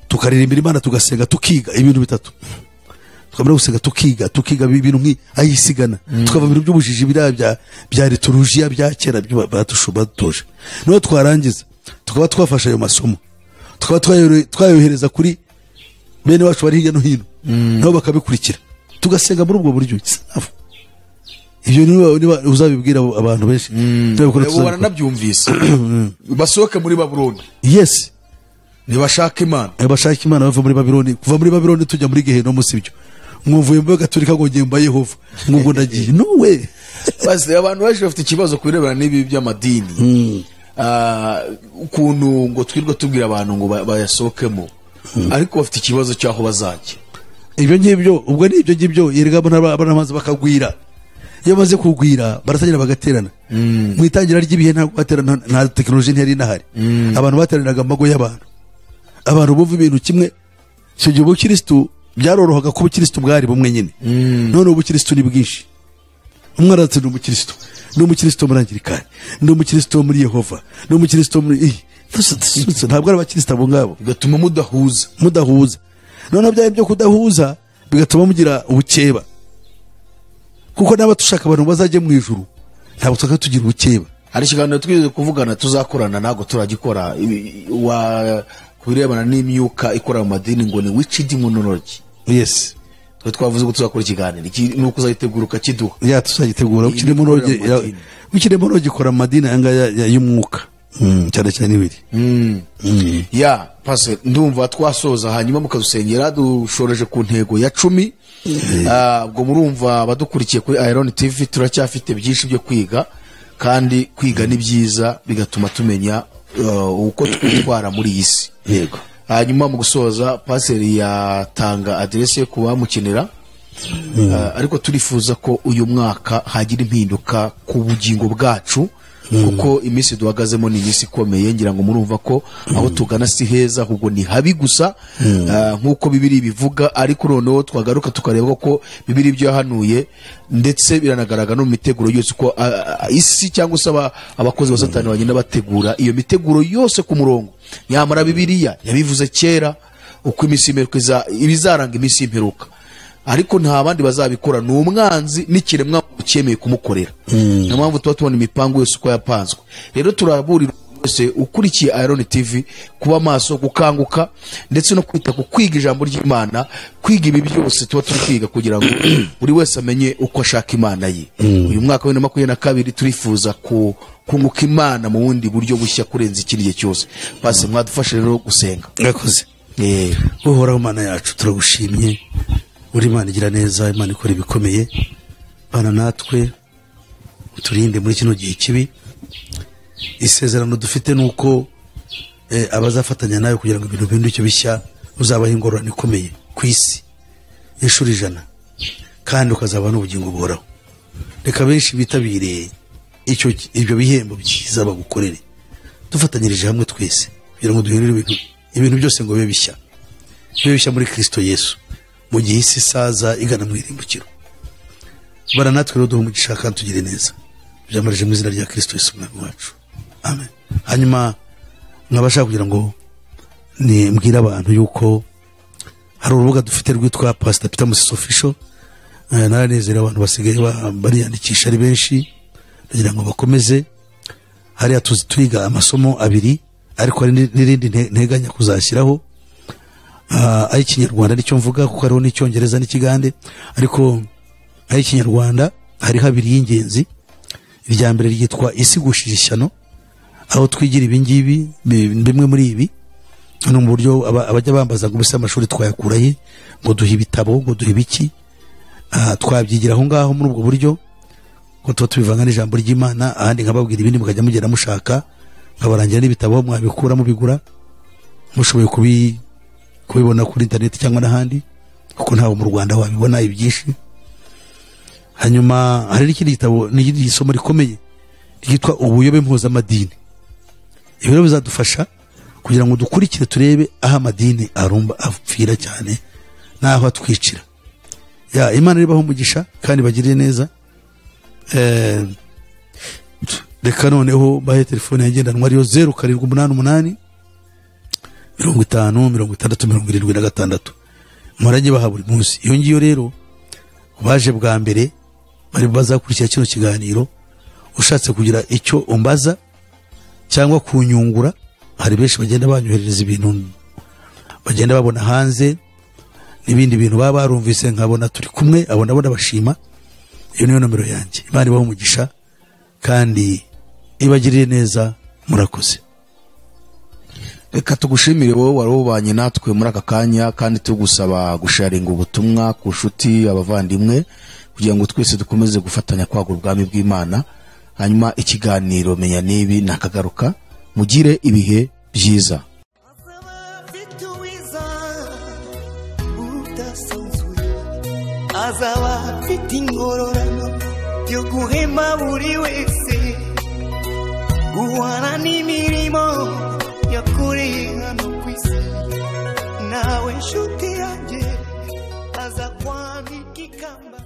tukaririmbira Imana, tugasenga, tukiga ibintu bitatu. Tukamara gusenga tukiga ibintu ayisigana, tukava ibintu by'ubujiji bya liturujia bya kera batushobatoje. No twarangiza tukaba twafasha ayo masomo, tukaba twayohereza kuri bene wacu bari hirya no hino, nabo bakabikurikira, tugasenga muri ubwo buryo. Ibyo niba uzabibwira abantu benshi ubona nabyumvise basohoke muri Babiloni. Yes, nibashaka Imana bava muri Babiloni. Kuva muri Babiloni tujya muri Gehinomu sibyo. Mwuvuye mu Gatolika ngo ngiye mba Yehova ngo ndagiye no we. Basi abantu baje bafite ikibazo kubirebana n'ibi by'amadini, ukuntu ngo twirwa tubwira abantu ngo bayasohokemo, ariko bafite ikibazo cyaho bazajya. Ibyo ngibyo ubwo ni ibyo ngibyo yerega abana bakagwira. Iyo maze kugwira baratangira bagaterana. Mu itangira ry'ibihe ntabwo baterana, nta technology ntiyari nahari. Abantu bateranaga amago y'abantu, abantu bumva ibintu kimwe. Cyo gihe ubukristo byarorohaga ko ubukristo bwari bumwe nyine. None ubukristo ni bwinshi. Umwe aratse n'umukristo muri Anglikani, n'umukristo muri Yehova, n'umukristo muri ntabwo ari abakristo abo ngabo, bigatuma mudahuza. None byo kudahuza bigatuma mugira ubukeba, kuko naba tushaka abantu bazajye mu ijuru ntabwo twaka tugira ubukeba. Hari ikiganiro twigeze kuvugana tuzakorana, ntabwo turagikora, kubirebana n'imyuka ikora mu madini ngo ni witchdemonology. Yes, twavuze ko tuzakora ikiganiro nuko uzayitegura ukakiduha. Tuzagitegura. Witchdemonology ikora mu madini anga y'umwuka cyane cyane ibiri. Pastor, ndumva twasoza hanyuma mukadusengera. Dushoreje ku ntego ya 10. Ubwo murumva badukurikiye kuri Iron TV turacyafite byinshi byo kwiga, kandi kwiga ni byiza bigatuma tumenya uko twitwara muri iyi si. Yego. Hanyuma mu gusoza Pastor yatanga adresse ku bamukenera, ariko turifuza ko uyu mwaka hagira impinduka ku bugingo bwacu, kuko iminsi duhagazemo ni iminsi ikomeye. Ngira ngo murumva ko aho tugana si heza, ahubwo ni habi gusa, nk'uko Bibiri bivuga. Ariko noneho twagaruka tukareba ko Bibiri ibyo yahanuye, ndetse biranagaragara no mu miteguro yose ko isi cyangwa se abakozi ba Satani bagenda bategura iyo miteguro yose ku murongo. Nyamara Bibiliya yabivuze kera uko iminsi imperuka ibizaranga iminsi y'imperuka, ariko nta bandi bazabikora, ni umwanzi n'ikiremwa cyemeye kumukorera. Niyo mpamvu tuba tubona imipango yose uko yapanzwe. Rero turaburira wese ukurikiye Iron TV kuba maso, gukanguka, ndetse no kwita ku kwiga ijambo ry'Imana, kwiga ibi byose tuba turi kwiga kugira ngo buri wese amenye uko ashaka Imana ye. Uyu mwaka wa 2022 turifuza kunguka Imana mu wundi buryo bushya kurenza ikindi gihe cyose. Basi mwadufashe rero gusenga. Murakoze. Uhoraho Mana yacu turagushimye, uri Imana igira neza, Imana ikora ibikomeye. Bana natwe uturinde muri kino gihe kibi. Isezerano dufite nuko abazafatanya nawe kugira ngo ibintu binduke bishya uzabaha ingorane ikomeye ku isi inshuro 100, kandi ukazaba n'ubugingo buhoraho. Reka benshi bitabire ibyo bihembo byiza bagukorere, dufatanyirije hamwe twese kugira ngo duhindure ibintu byose ngo bibe bishya muri Kristo Yesu, mu gihe isi isaza igana mu irimbukiro. Bara natwe rero duhe umugisha kandi tugire neza, byamarije mu izina rya Kristo Yesu umwami wacu, amen. Hanyuma nkabashaka kugira ngo mbwira abantu yuko hari urubuga dufite rwitwa Pastor Peter Musisi Official. Naranezera abantu basigaye bariyandikisha ari benshi, kugira ngo bakomeze hariya twiga amasomo abiri ariko hari n'irindi nteganya kuzashyiraho ay'ikinyarwanda nicyo mvuga kuko hariho n'icyongereza n'ikigande ariko ay'ikinyarwanda hariho abiri y'ingenzi. Irya mbere ryitwa isigushije ishyano, aho twigira ibingibi bimwe muri ibi no mu buryo abajya bambaza ngo bise amashuri twayakuraye ngo duhe ibitabo ngo duhe ibiki, twabyigira aho ngaho muri ubwo buryo ko tuba tubivanga n'ijambo ry'Imana, ahandi nkababwira ibindi mukajya mugera mushaka nkabarangira n'ibitabo mwabikura mubigura mushoboye kubibona kuri internet cyangwa n'ahandi kuko ntaho mu Rwanda wabibona ibyinshi. Hanyuma hari n'ikindi gitabo n'ikindi gisomo rikomeye ryitwa ubuyobe mpuzamadini. Ibi rero bizadufasha kugira ngo dukurikire turebe aho amadini arumba apfira cyane naho atwicira. Imana ribaho umugisha kandi bagirire neza. Reka noneho bahe telefone yagendanwa ariyo 0788 50 murage baha buri munsi. Iyo ngiyo rero baje bwa mbere bari bazakurikira kino kiganiro ushatse kugira icyo umbaza cyangwa kunyungura, hari benshi bagenda banyoherereza ibintu bagenda babona hanze n'ibindi bintu baba barumvise nkabona turi kumwe abona bashima. Iyo niyo nomero yanjye. Imana ibaho umugisha kandi ibagirire neza, murakoze. Reka tugushimire wowe wari ubanye natwe muri aka kanya kandi tugusaba gusharinga ubutumwa ku nshuti abavandimwe kugira ngo twese dukomeze gufatanya kwagura ubwami bw'Imana. Hanyuma ikiganiro menya nibi nakagaruka, mugire ibihe byiza. Azaba afite ingororano yo guhema buri wese, guhana n'imirimo yakoreye hano ku isi. Nawe nshuti yanjye aza kwambika ikamba